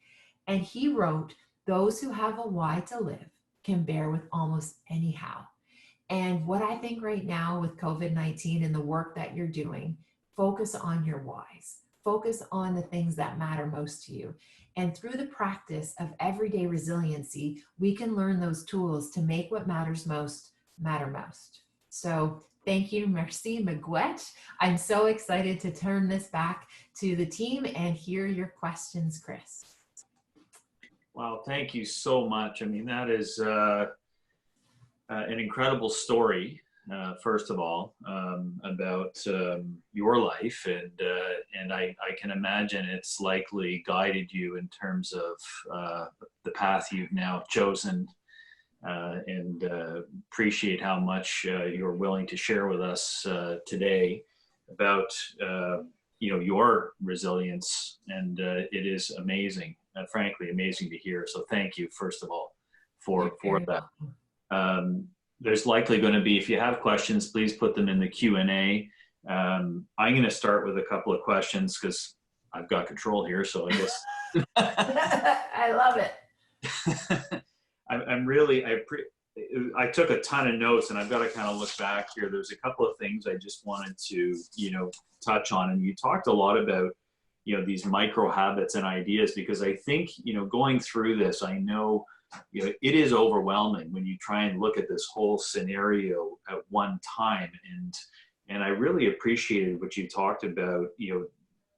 And he wrote, those who have a why to live can bear with almost any how. And what I think right now with COVID-19 and the work that you're doing, focus on your whys. Focus on the things that matter most to you. And through the practice of everyday resiliency, we can learn those tools to make what matters most matter most. So thank you, merci, Miigwech. I'm so excited to turn this back to the team and hear your questions, Chris. Wow, thank you so much. I mean, that is an incredible story, first of all, about your life, and I can imagine it's likely guided you in terms of the path you've now chosen, and appreciate how much you're willing to share with us today about your resilience, and it is amazing, frankly amazing to hear. So thank you, first of all, for that. There's likely going to be, if you have questions, please put them in the Q&A. I'm going to start with a couple of questions because I've got control here, so I guess. I love it. I took a ton of notes, and I've got to kind of look back here. There's a couple of things I just wanted to, touch on. And you talked a lot about, these micro habits and ideas, because I think, going through this, I know, it is overwhelming when you try and look at this whole scenario at one time. And I really appreciated what you talked about,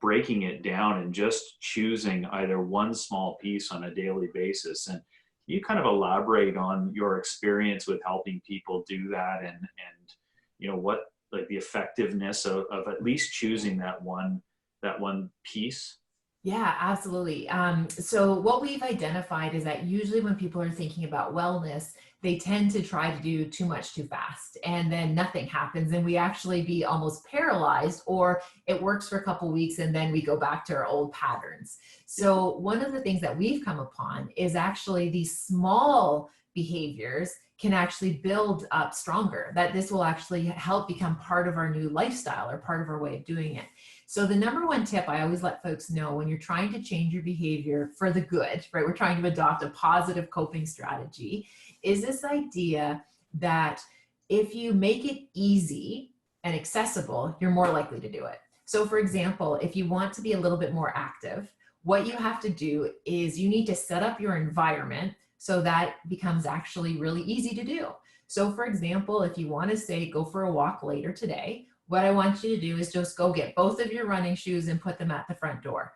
breaking it down and just choosing either one small piece on a daily basis. And you kind of elaborate on your experience with helping people do that, and what, like, the effectiveness of at least choosing that one piece? Yeah, absolutely. So what we've identified is that usually when people are thinking about wellness, they tend to try to do too much too fast, and then nothing happens, and we actually be almost paralyzed, or it works for a couple weeks and then we go back to our old patterns. So one of the things that we've come upon is actually these small behaviors can actually build up stronger, that this will actually help become part of our new lifestyle or part of our way of doing it. So the number one tip I always let folks know when you're trying to change your behavior for the good, right? We're trying to adopt a positive coping strategy, is this idea that if you make it easy and accessible, you're more likely to do it. So for example, if you want to be a little bit more active, what you have to do is you need to set up your environment so that becomes actually really easy to do. So for example, if you want to say, go for a walk later today, what I want you to do is just go get both of your running shoes and put them at the front door.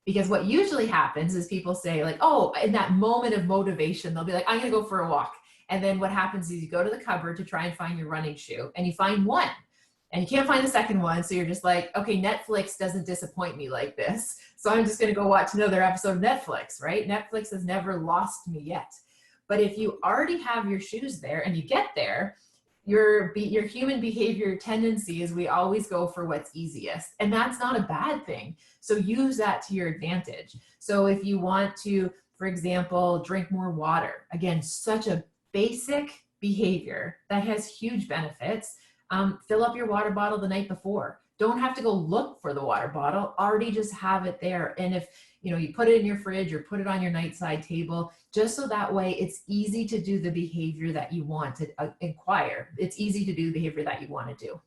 Because what usually happens is people say, like, oh, in that moment of motivation, they'll be like, I'm going to go for a walk. And then what happens is you go to the cupboard to try and find your running shoe, and you find one and you can't find the second one. So you're just like, okay, Netflix doesn't disappoint me like this, so I'm just going to go watch another episode of Netflix, right? Netflix has never lost me yet. But if you already have your shoes there and you get there, your human behavior tendency is we always go for what's easiest, and that's not a bad thing. So use that to your advantage. So if you want to, for example, drink more water, again, such a basic behavior that has huge benefits. Fill up your water bottle the night before. Don't have to go look for the water bottle, already just have it there. And if you put it in your fridge or put it on your nightside table, just so that way it's easy to do the behavior that you want to acquire. It's easy to do the behavior that you want to do.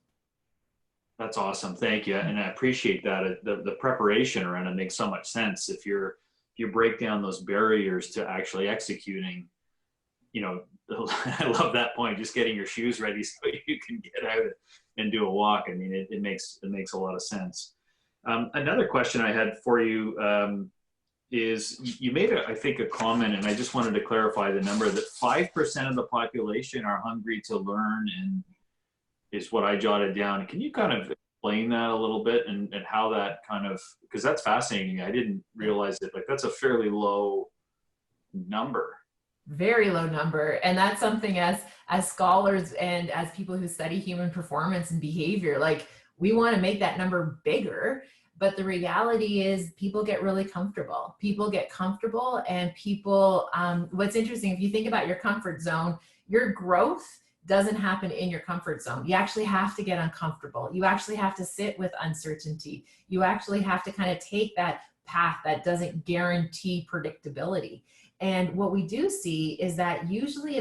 That's awesome. Thank you. And I appreciate that. The preparation around it makes so much sense. If you break down those barriers to actually executing, I love that point, just getting your shoes ready so you can get out and do a walk. I mean, it makes a lot of sense. Another question I had for you is you made, I think, a comment, and I just wanted to clarify the number that 5% of the population are hungry to learn, and is what I jotted down. Can you kind of explain that a little bit and how that kind of, because that's fascinating. I didn't realize it. Like that's a fairly low number. Very low number. And that's something as scholars and as people who study human performance and behavior, like we want to make that number bigger. But the reality is people get really comfortable. People get comfortable and people, what's interesting, if you think about your comfort zone, your growth doesn't happen in your comfort zone. You actually have to get uncomfortable. You actually have to sit with uncertainty. You actually have to kind of take that path that doesn't guarantee predictability. And what we do see is that usually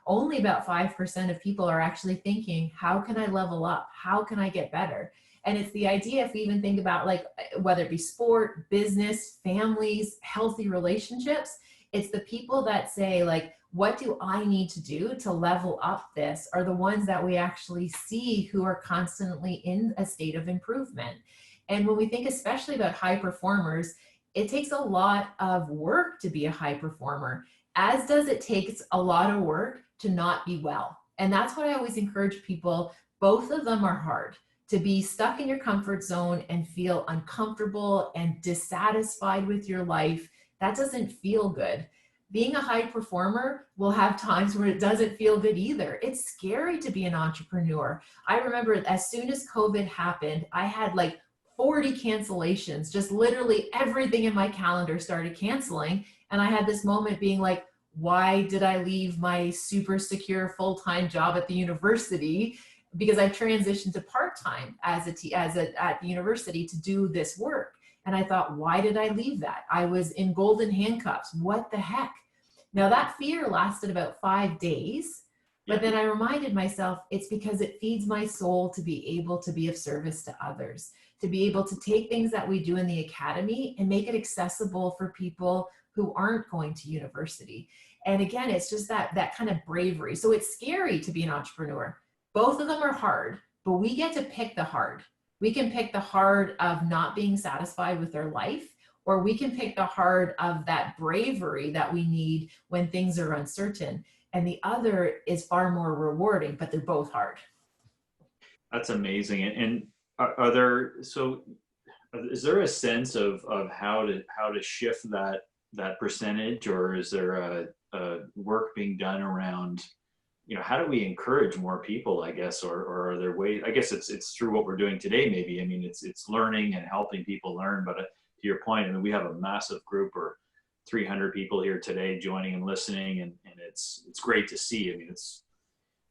only about 5% of people are actually thinking, how can I level up? How can I get better? And it's the idea, if we even think about like, whether it be sport, business, families, healthy relationships, it's the people that say like, what do I need to do to level up this are the ones that we actually see who are constantly in a state of improvement. And when we think especially about high performers, it takes a lot of work to be a high performer, as does it takes a lot of work to not be well. And that's what I always encourage people. Both of them are hard. To be stuck in your comfort zone and feel uncomfortable and dissatisfied with your life, that doesn't feel good. Being a high performer will have times where it doesn't feel good either. It's scary to be an entrepreneur. I remember as soon as COVID happened, I had like 40 cancellations, just literally everything in my calendar started canceling. And I had this moment being like, why did I leave my super secure full-time job at the university? Because I transitioned to part-time at the university to do this work. And I thought, why did I leave that? I was in golden handcuffs. What the heck? Now that fear lasted about 5 days, but then I reminded myself, it's because it feeds my soul to be able to be of service to others, to be able to take things that we do in the academy and make it accessible for people who aren't going to university. And again, it's just that kind of bravery. So it's scary to be an entrepreneur. Both of them are hard, but we get to pick the hard. We can pick the hard of not being satisfied with their life, or we can pick the hard of that bravery that we need when things are uncertain. And the other is far more rewarding, but they're both hard. That's amazing. And are there, so is there a sense of how to shift that percentage, or is there a work being done around, how do we encourage more people, I guess, or are there ways, I guess it's through what we're doing today, maybe. I mean, it's learning and helping people learn, but to your point, I mean, we have a massive group, or 300 people here today joining and listening, and it's great to see. I mean, it's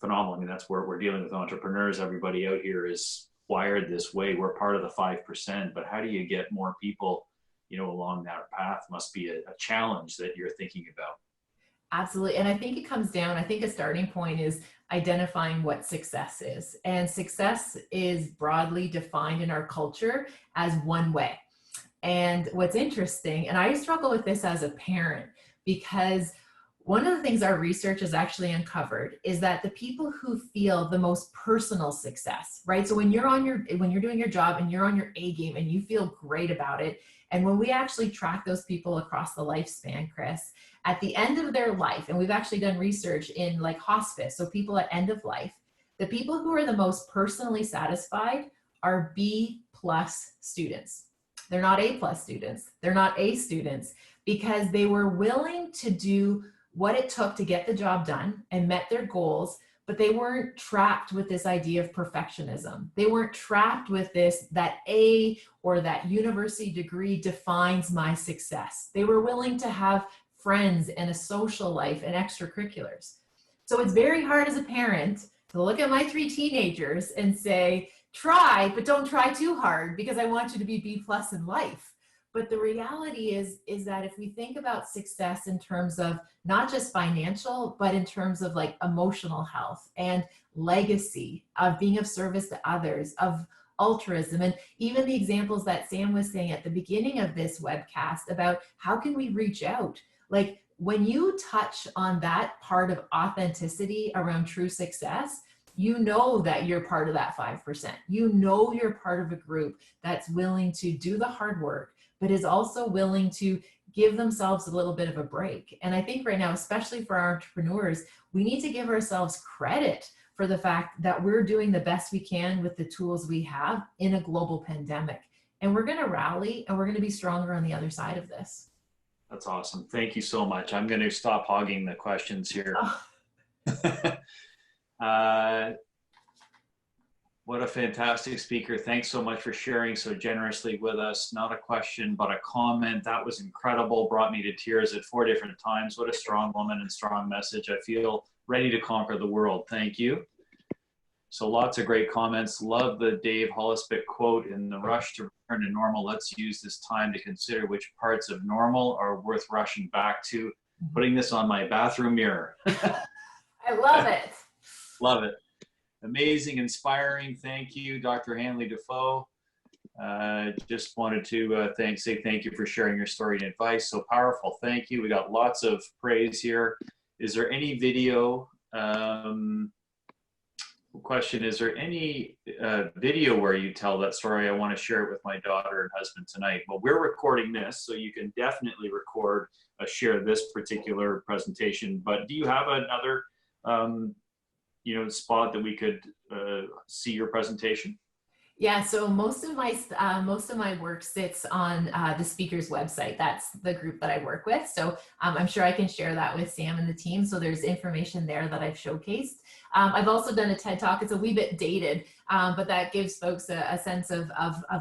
phenomenal. I mean, that's where we're dealing with entrepreneurs. Everybody out here is wired this way. We're part of the 5%, but how do you get more people, along that path? Must be a challenge that you're thinking about. Absolutely. And I think it comes down, I think a starting point is identifying what success is. And success is broadly defined in our culture as one way. And what's interesting, and I struggle with this as a parent, because one of the things our research has actually uncovered is that the people who feel the most personal success, right? So when you're doing your job and you're on your A game and you feel great about it, and when we actually track those people across the lifespan, Chris, at the end of their life, and we've actually done research in like hospice, so people at end of life, the people who are the most personally satisfied are B+ students. They're not A+ students. They're not A students, because they were willing to do what it took to get the job done and met their goals, but they weren't trapped with this idea of perfectionism. They weren't trapped with that A or that university degree defines my success. They were willing to have friends and a social life and extracurriculars. So it's very hard as a parent to look at my 3 teenagers and say, try, but don't try too hard because I want you to be B+ in life. But the reality is that if we think about success in terms of not just financial, but in terms of like emotional health and legacy, of being of service to others, of altruism, and even the examples that Sam was saying at the beginning of this webcast about how can we reach out? Like when you touch on that part of authenticity around true success, you know that you're part of that 5%. You know you're part of a group that's willing to do the hard work, but is also willing to give themselves a little bit of a break. And I think right now, especially for our entrepreneurs, we need to give ourselves credit for the fact that we're doing the best we can with the tools we have in a global pandemic. And we're going to rally, and we're going to be stronger on the other side of this. That's awesome. Thank you so much. I'm going to stop hogging the questions here. What a fantastic speaker. Thanks so much for sharing so generously with us. Not a question, but a comment. That was incredible. Brought me to tears at 4 different times. What a strong woman and strong message. I feel ready to conquer the world. Thank you. So lots of great comments. Love the Dave Hollispick quote, "In the rush to return to normal, let's use this time to consider which parts of normal are worth rushing back to." Putting this on my bathroom mirror. I love it. Love it. Amazing, inspiring. Thank you, Dr. Hanley Dafoe. Just wanted to say thank you for sharing your story and advice. So powerful. Thank you. We got lots of praise here. Is there any video? Question, is there any video where you tell that story? I want to share it with my daughter and husband tonight. Well, we're recording this, so you can definitely record, share this particular presentation. But do you have another spot that we could see your presentation? Yeah, so most of my work sits on the speaker's website. That's the group that I work with. So I'm sure I can share that with Sam and the team. So there's information there that I've showcased. I've also done a TED Talk. It's a wee bit dated, but that gives folks a sense of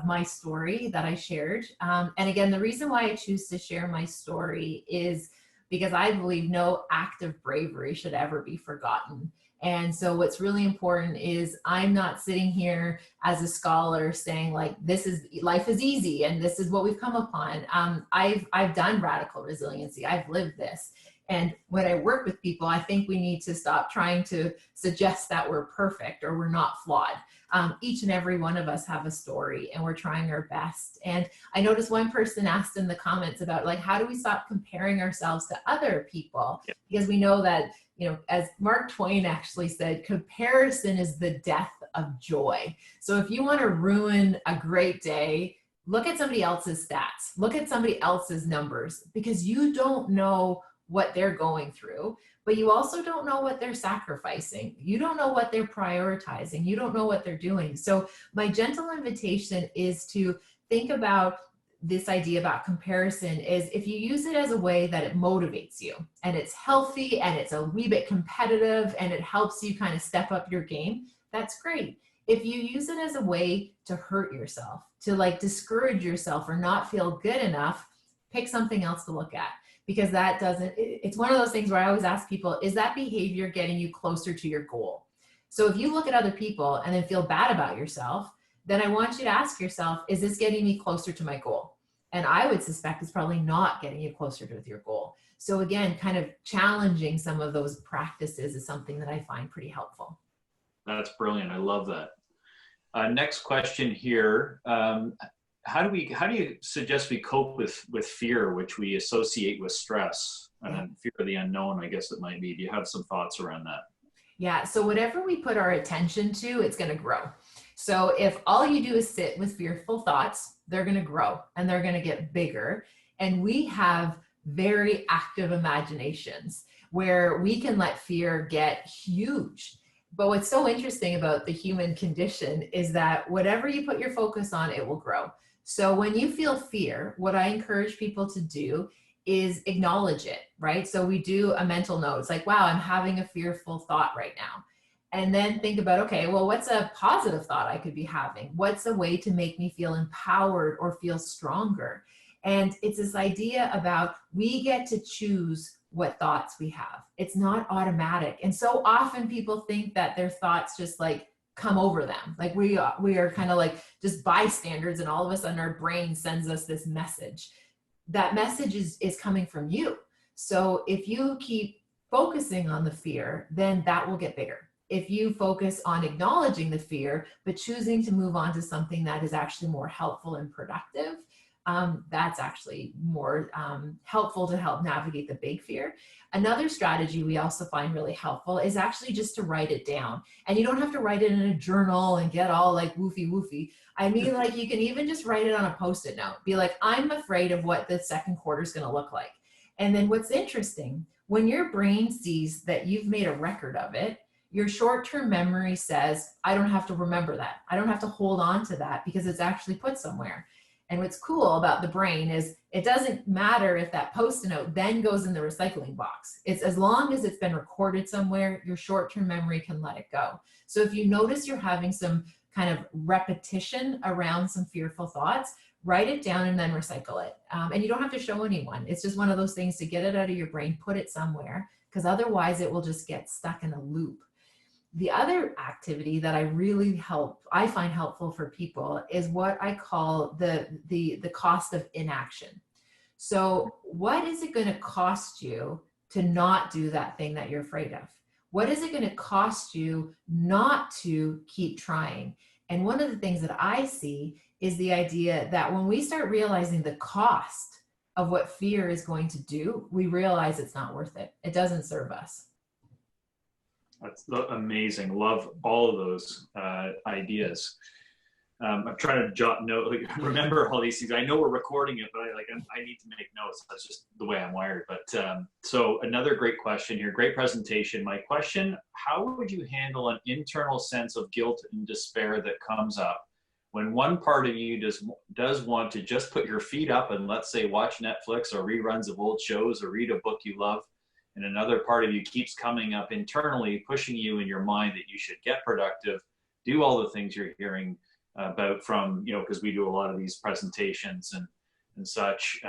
my story that I shared. And again, the reason why I choose to share my story is because I believe no act of bravery should ever be forgotten. And so what's really important is I'm not sitting here as a scholar saying like, this is, life is easy and this is what we've come upon. I've done radical resiliency. I've lived this. And when I work with people, I think we need to stop trying to suggest that we're perfect or we're not flawed. Each and every one of us have a story and we're trying our best. And I noticed one person asked in the comments about like, how do we stop comparing ourselves to other people? Yep. Because we know that, as Mark Twain actually said, comparison is the death of joy. So if you want to ruin a great day, look at somebody else's stats, look at somebody else's numbers, because you don't know what they're going through, but you also don't know what they're sacrificing. You don't know what they're prioritizing. You don't know what they're doing. So my gentle invitation is to think about this idea about comparison is if you use it as a way that it motivates you and it's healthy and it's a wee bit competitive and it helps you kind of step up your game, that's great. If you use it as a way to hurt yourself, to like discourage yourself or not feel good enough, pick something else to look at. Because that doesn't, it's one of those things where I always ask people, is that behavior getting you closer to your goal? So if you look at other people and then feel bad about yourself, then I want you to ask yourself, is this getting me closer to my goal? And I would suspect it's probably not getting you closer to your goal. So again, kind of challenging some of those practices is something that I find pretty helpful. That's brilliant. I love that. Next question here. How do you suggest we cope with fear, which we associate with stress and fear of the unknown, I guess it might be? Do you have some thoughts around that? Yeah, so whatever we put our attention to, it's going to grow. So if all you do is sit with fearful thoughts, they're going to grow and they're going to get bigger. And we have very active imaginations where we can let fear get huge. But what's so interesting about the human condition is that whatever you put your focus on, it will grow. So when you feel fear, what I encourage people to do is acknowledge it, right? So we do a mental note. It's like, wow, I'm having a fearful thought right now. And then think about, okay, well, what's a positive thought I could be having? What's a way to make me feel empowered or feel stronger? And it's this idea about we get to choose what thoughts we have. It's not automatic. And so often people think that their thoughts just like come over them. Like we are kind of like just bystanders, and all of a sudden our brain sends us this message. That message is coming from you. So if you keep focusing on the fear, then that will get bigger. If you focus on acknowledging the fear, but choosing to move on to something that is actually more helpful and productive, that's actually more helpful to help navigate the big fear. Another strategy we also find really helpful is actually just to write it down. And you don't have to write it in a journal and get all like woofy. I mean, like you can even just write it on a Post-it note. Be like, I'm afraid of what the second quarter is going to look like. And then what's interesting, when your brain sees that you've made a record of it, your short-term memory says, I don't have to remember that. I don't have to hold on to that because it's actually put somewhere. And what's cool about the brain is it doesn't matter if that Post-it note then goes in the recycling box. It's as long as it's been recorded somewhere, your short-term memory can let it go. So if you notice you're having some kind of repetition around some fearful thoughts, write it down and then recycle it. And you don't have to show anyone. It's just one of those things to get it out of your brain, put it somewhere, because otherwise it will just get stuck in a loop. The other activity that I find helpful for people is what I call the cost of inaction. So what is it going to cost you to not do that thing that you're afraid of? What is it going to cost you not to keep trying? And one of the things that I see is the idea that when we start realizing the cost of what fear is going to do, we realize it's not worth it. It doesn't serve us. That's amazing. Love all of those ideas. I'm trying to jot note, like, remember all these things. I know we're recording it, but I need to make notes. That's just the way I'm wired. But so another great question here. Great presentation. My question: how would you handle an internal sense of guilt and despair that comes up when one part of you does want to just put your feet up and, let's say, watch Netflix or reruns of old shows or read a book you love, and another part of you keeps coming up internally, pushing you in your mind that you should get productive, do all the things you're hearing about from, because we do a lot of these presentations and such.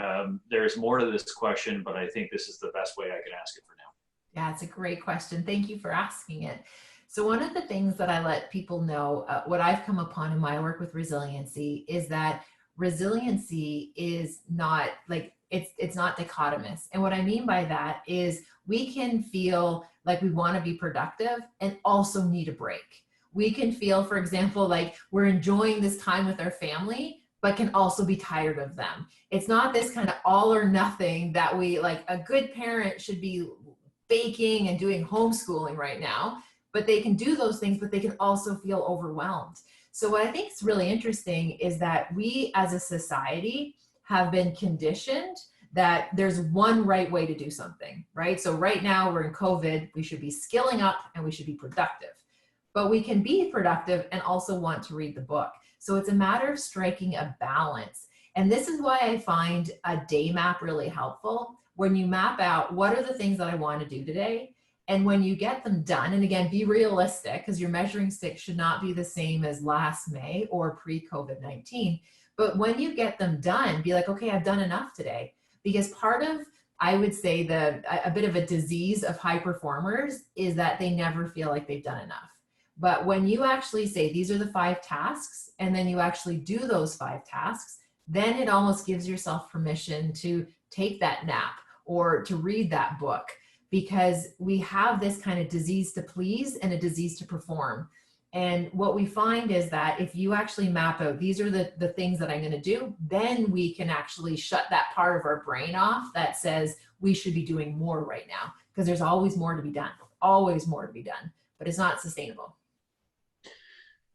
There's more to this question, but I think this is the best way I can ask it for now. Yeah, it's a great question. Thank you for asking it. So one of the things that I let people know, what I've come upon in my work with resiliency, is that resiliency is not like, it's not dichotomous. And what I mean by that is we can feel like we want to be productive and also need a break. We can feel, for example, like we're enjoying this time with our family, but can also be tired of them. It's not this kind of all or nothing that we, like, a good parent should be baking and doing homeschooling right now, but they can do those things, but they can also feel overwhelmed. So what I think is really interesting is that we as a society have been conditioned that there's one right way to do something, right? So right now we're in COVID, we should be skilling up and we should be productive. But we can be productive and also want to read the book. So it's a matter of striking a balance. And this is why I find a day map really helpful. When you map out what are the things that I want to do today, and when you get them done, and again, be realistic, because your measuring stick should not be the same as last May or pre-COVID-19. But when you get them done, be like, okay, I've done enough today. Because part of, I would say, a bit of a disease of high performers is that they never feel like they've done enough. But when you actually say, these are the 5 tasks, and then you actually do those 5 tasks, then it almost gives yourself permission to take that nap or to read that book, because we have this kind of disease to please and a disease to perform. And what we find is that if you actually map out, these are the things that I'm going to do, then we can actually shut that part of our brain off that says we should be doing more right now, because there's always more to be done, always more to be done, but it's not sustainable.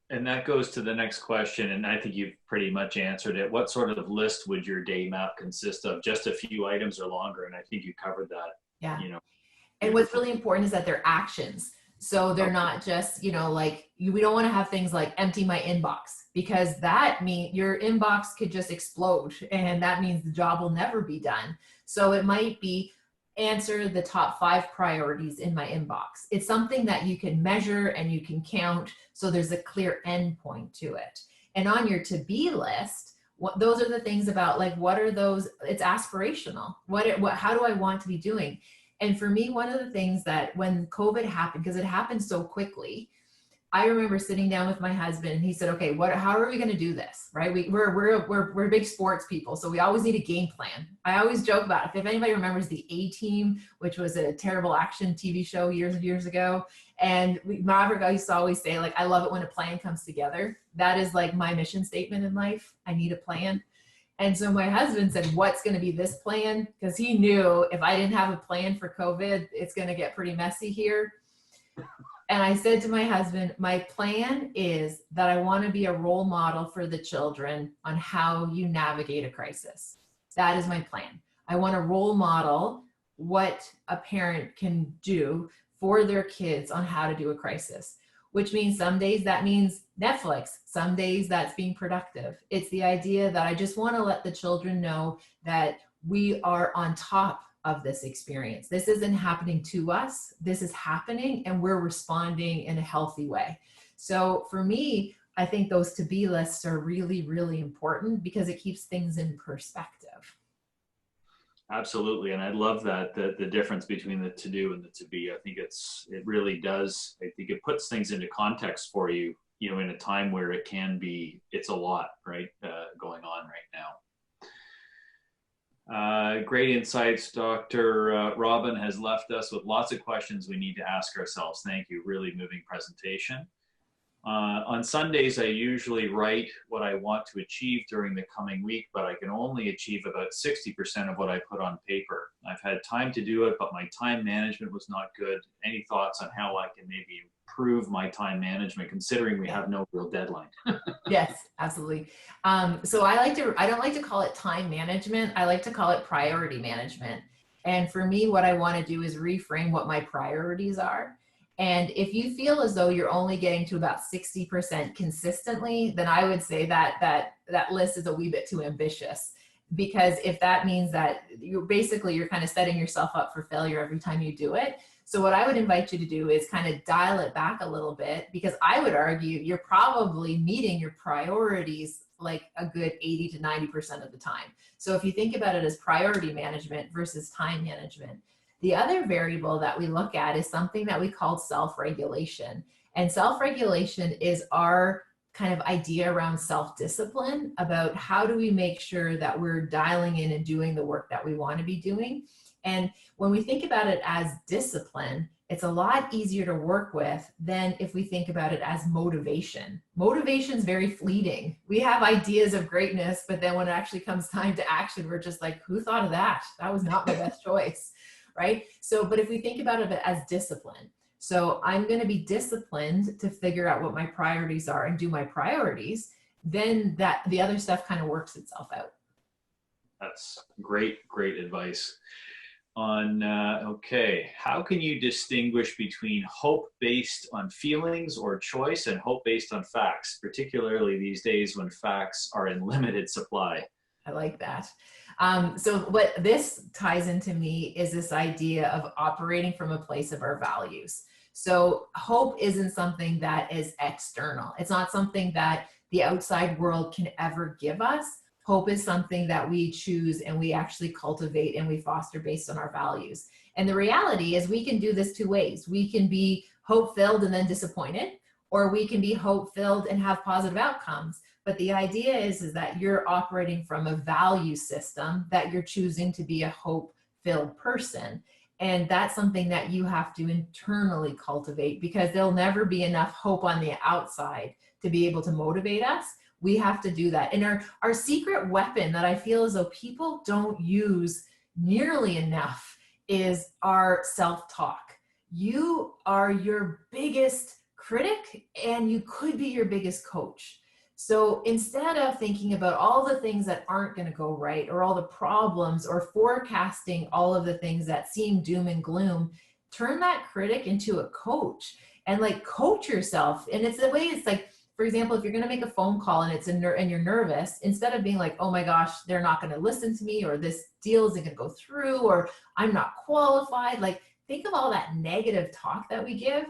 And that goes to the next question, and I think you've pretty much answered it. What sort of list would your day map consist of? Just a few items or longer? And I think you covered that. Yeah. And what's really important is that they're actions. So they're not just, like, we don't want to have things like empty my inbox, because that means your inbox could just explode, and that means the job will never be done. So it might be answer the top 5 priorities in my inbox. It's something that you can measure and you can count, so there's a clear end point to it. And on your to-be list, those are the things about, like, what are those? It's aspirational. How do I want to be doing? And for me, one of the things that when COVID happened, because it happened so quickly, I remember sitting down with my husband and he said, okay, how are we going to do this? Right? We're big sports people. So we always need a game plan. I always joke about it. If anybody remembers the A-Team, which was a terrible action TV show years and years ago. And Maverick used to always say, like, I love it when a plan comes together. That is like my mission statement in life. I need a plan. And so my husband said, what's going to be this plan? Because he knew if I didn't have a plan for COVID, it's going to get pretty messy here. And I said to my husband, my plan is that I want to be a role model for the children on how you navigate a crisis. That is my plan. I want to role model what a parent can do for their kids on how to do a crisis, which means some days that means Netflix. Some days that's being productive. It's the idea that I just want to let the children know that we are on top of this experience. This isn't happening to us. This is happening and we're responding in a healthy way. So for me, I think those to-be lists are really, really important because it keeps things in perspective. Absolutely. And I love that, the difference between the to-do and the to-be. I think it really does. I think it puts things into context for you, you know, in a time where it can be, it's a lot, right, going on right now. Great insights. Dr. Robyne has left us with lots of questions we need to ask ourselves. Thank you. Really moving presentation. On Sundays, I usually write what I want to achieve during the coming week, but I can only achieve about 60% of what I put on paper. I've had time to do it, but my time management was not good. Any thoughts on how I can maybe improve my time management, considering we have no real deadline? Yes, absolutely. So I don't like to call it time management. I like to call it priority management. And for me, what I want to do is reframe what my priorities are. And if you feel as though you're only getting to about 60% consistently, then I would say that list is a wee bit too ambitious. Because if that means that you're kind of setting yourself up for failure every time you do it. So what I would invite you to do is kind of dial it back a little bit, because I would argue you're probably meeting your priorities like a good 80 to 90% of the time. So if you think about it as priority management versus time management, the other variable that we look at is something that we call self-regulation. And self-regulation is our kind of idea around self-discipline, about how do we make sure that we're dialing in and doing the work that we want to be doing. And when we think about it as discipline, it's a lot easier to work with than if we think about it as motivation. Motivation is very fleeting. We have ideas of greatness, but then when it actually comes time to action, we're just like, who thought of that? That was not my best choice, right? So, but if we think about it as discipline, so I'm going to be disciplined to figure out what my priorities are and do my priorities, then that the other stuff kind of works itself out. That's great advice. Okay, how can you distinguish between hope based on feelings or choice and hope based on facts, particularly these days when facts are in limited supply? I like that. So what this ties into me is this idea of operating from a place of our values. So hope isn't something that is external. It's not something that the outside world can ever give us. Hope is something that we choose and we actually cultivate and we foster based on our values. And the reality is we can do this two ways. We can be hope-filled and then disappointed, or we can be hope-filled and have positive outcomes. But the idea is that you're operating from a value system, that you're choosing to be a hope-filled person. And that's something that you have to internally cultivate, because there'll never be enough hope on the outside to be able to motivate us. We have to do that. And our secret weapon that I feel as though people don't use nearly enough is our self-talk. You are your biggest critic and you could be your biggest coach. So instead of thinking about all the things that aren't going to go right, or all the problems, or forecasting all of the things that seem doom and gloom, turn that critic into a coach and like coach yourself. And it's the way it's like, for example, if you're going to make a phone call and and you're nervous, instead of being like, oh my gosh, they're not going to listen to me, or this deal isn't going to go through, or I'm not qualified, like think of all that negative talk that we give.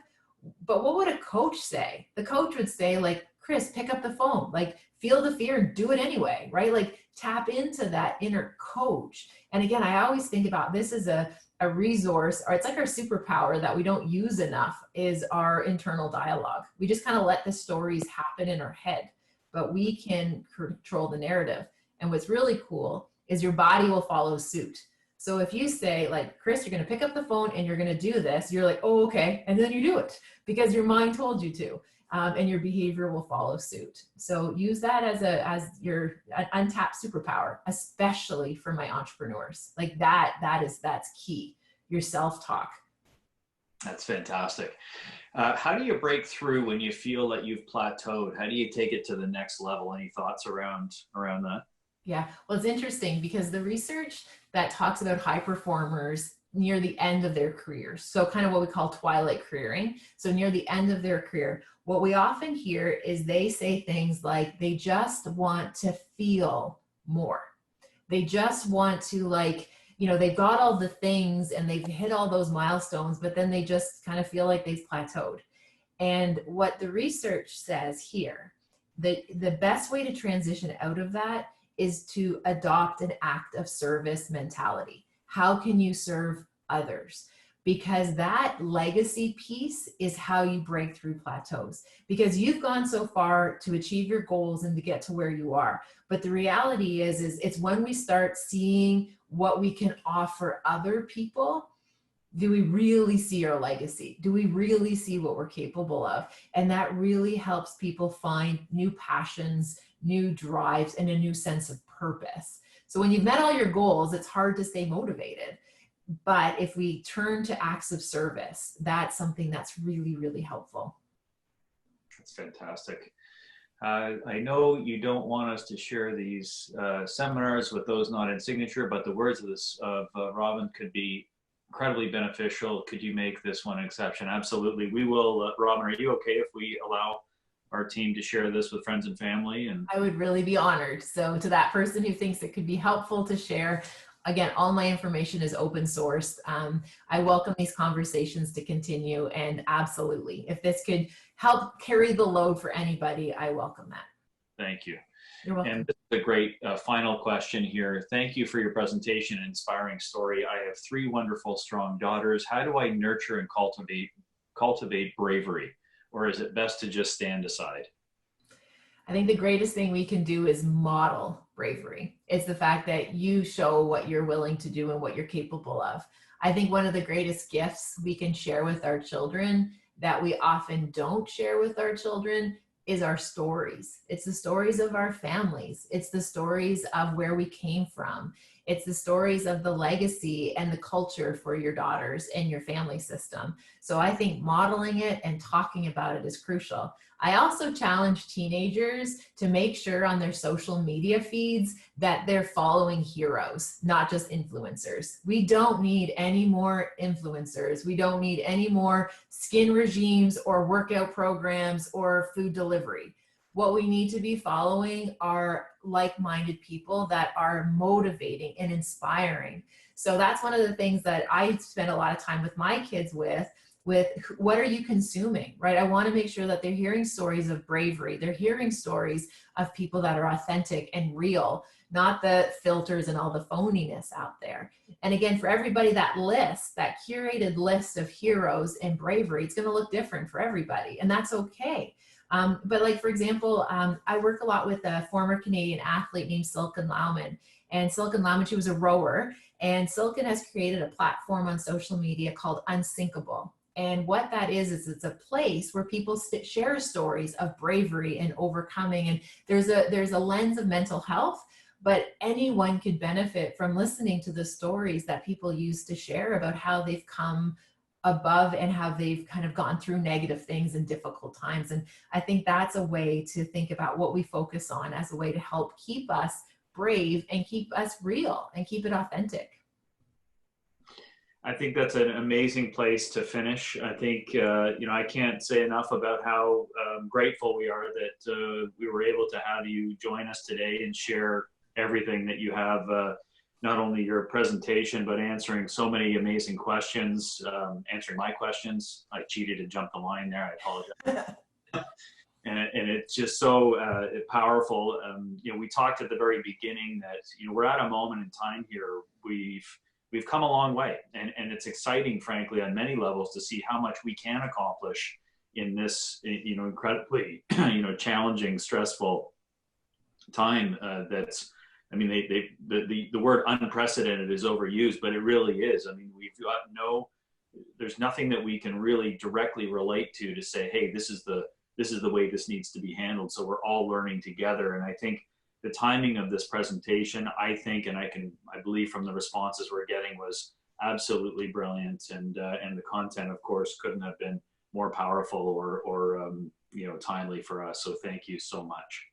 But what would a coach say? The coach would say, like, Chris, pick up the phone, like feel the fear and do it anyway, right? Like tap into that inner coach. And again, I always think about this as a resource, or it's like our superpower that we don't use enough, is our internal dialogue. We just kind of let the stories happen in our head, but we can control the narrative. And what's really cool is your body will follow suit. So if you say like, Chris, you're going to pick up the phone and you're going to do this, you're like, oh, okay. And then you do it because your mind told you to. and your behavior will follow suit. So use that as your untapped superpower, especially for my entrepreneurs. Like that's key. Your self-talk. That's fantastic. How do you break through when you feel that you've plateaued? How do you take it to the next level? Any thoughts around that? Yeah, well, it's interesting because the research that talks about high performers near the end of their careers, so kind of what we call twilight careering, so near the end of their career, what we often hear is they say things like they just want to feel more. They just want to, like, they've got all the things and they've hit all those milestones, but then they just kind of feel like they've plateaued. And what the research says here, the best way to transition out of that is to adopt an act of service mentality. How can you serve others? Because that legacy piece is how you break through plateaus. Because you've gone so far to achieve your goals and to get to where you are. But the reality is it's when we start seeing what we can offer other people, do we really see our legacy? Do we really see what we're capable of? And that really helps people find new passions, new drives, and a new sense of purpose. So when you've met all your goals, it's hard to stay motivated. But if we turn to acts of service, that's something that's really, really helpful. That's fantastic. I know you don't want us to share these seminars with those not in signature, but the words of Robyne could be incredibly beneficial. Could you make this one an exception? Absolutely. We will. Robyne, are you okay if we allow our team to share this with friends and family? And I would really be honored. So to that person who thinks it could be helpful to share, again, all my information is open source. I welcome these conversations to continue, and absolutely, if this could help carry the load for anybody, I welcome that. Thank you. You're welcome. And this is a great final question here. Thank you for your presentation and inspiring story. I have 3 wonderful, strong daughters. How do I nurture and cultivate bravery? Or is it best to just stand aside? I think the greatest thing we can do is model bravery. It's the fact that you show what you're willing to do and what you're capable of. I think one of the greatest gifts we can share with our children that we often don't share with our children is our stories. It's the stories of our families. It's the stories of where we came from. It's the stories of the legacy and the culture for your daughters and your family system. So I think modeling it and talking about it is crucial. I also challenge teenagers to make sure on their social media feeds that they're following heroes, not just influencers. We don't need any more influencers. We don't need any more skin regimes or workout programs or food delivery. What we need to be following are like-minded people that are motivating and inspiring. So that's one of the things that I spend a lot of time with my kids with what are you consuming, right? I want to make sure that they're hearing stories of bravery. They're hearing stories of people that are authentic and real, not the filters and all the phoniness out there. And again, for everybody, that curated list of heroes and bravery, it's going to look different for everybody, and that's okay. But like, for example, I work a lot with a former Canadian athlete named Silken Laumann. And Silken Laumann, she was a rower, and Silken has created a platform on social media called Unsinkable. And what that is it's a place where people share stories of bravery and overcoming. And there's a lens of mental health, but anyone could benefit from listening to the stories that people use to share about how they've come above and how they've kind of gone through negative things and difficult times. And I think that's a way to think about what we focus on as a way to help keep us brave and keep us real and keep it authentic. I think that's an amazing place to finish. I think, I can't say enough about how grateful we are that we were able to have you join us today and share everything that you have, not only your presentation, but answering so many amazing questions, answering my questions. I cheated and jumped the line there. I apologize. And it's just so powerful. We talked at the very beginning that, we're at a moment in time here. We've come a long way, and it's exciting, frankly, on many levels to see how much we can accomplish in this, incredibly, challenging, stressful time. The word unprecedented is overused, but it really is. There's nothing that we can really directly relate to say, hey, this is the this is the way this needs to be handled. So we're all learning together. And I think the timing of this presentation, I think, and I believe from the responses we're getting, was absolutely brilliant. And the content, of course, couldn't have been more powerful or timely for us. So thank you so much.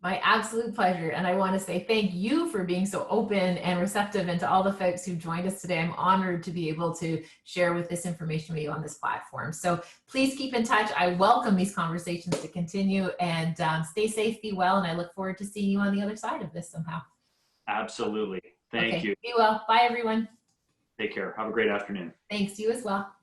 My absolute pleasure. And I want to say thank you for being so open and receptive, and to all the folks who joined us today. I'm honored to be able to share with this information with you on this platform. So please keep in touch. I welcome these conversations to continue, and stay safe, be well, and I look forward to seeing you on the other side of this somehow. Absolutely. Thank you. Be well. Bye, everyone. Take care. Have a great afternoon. Thanks. You as well.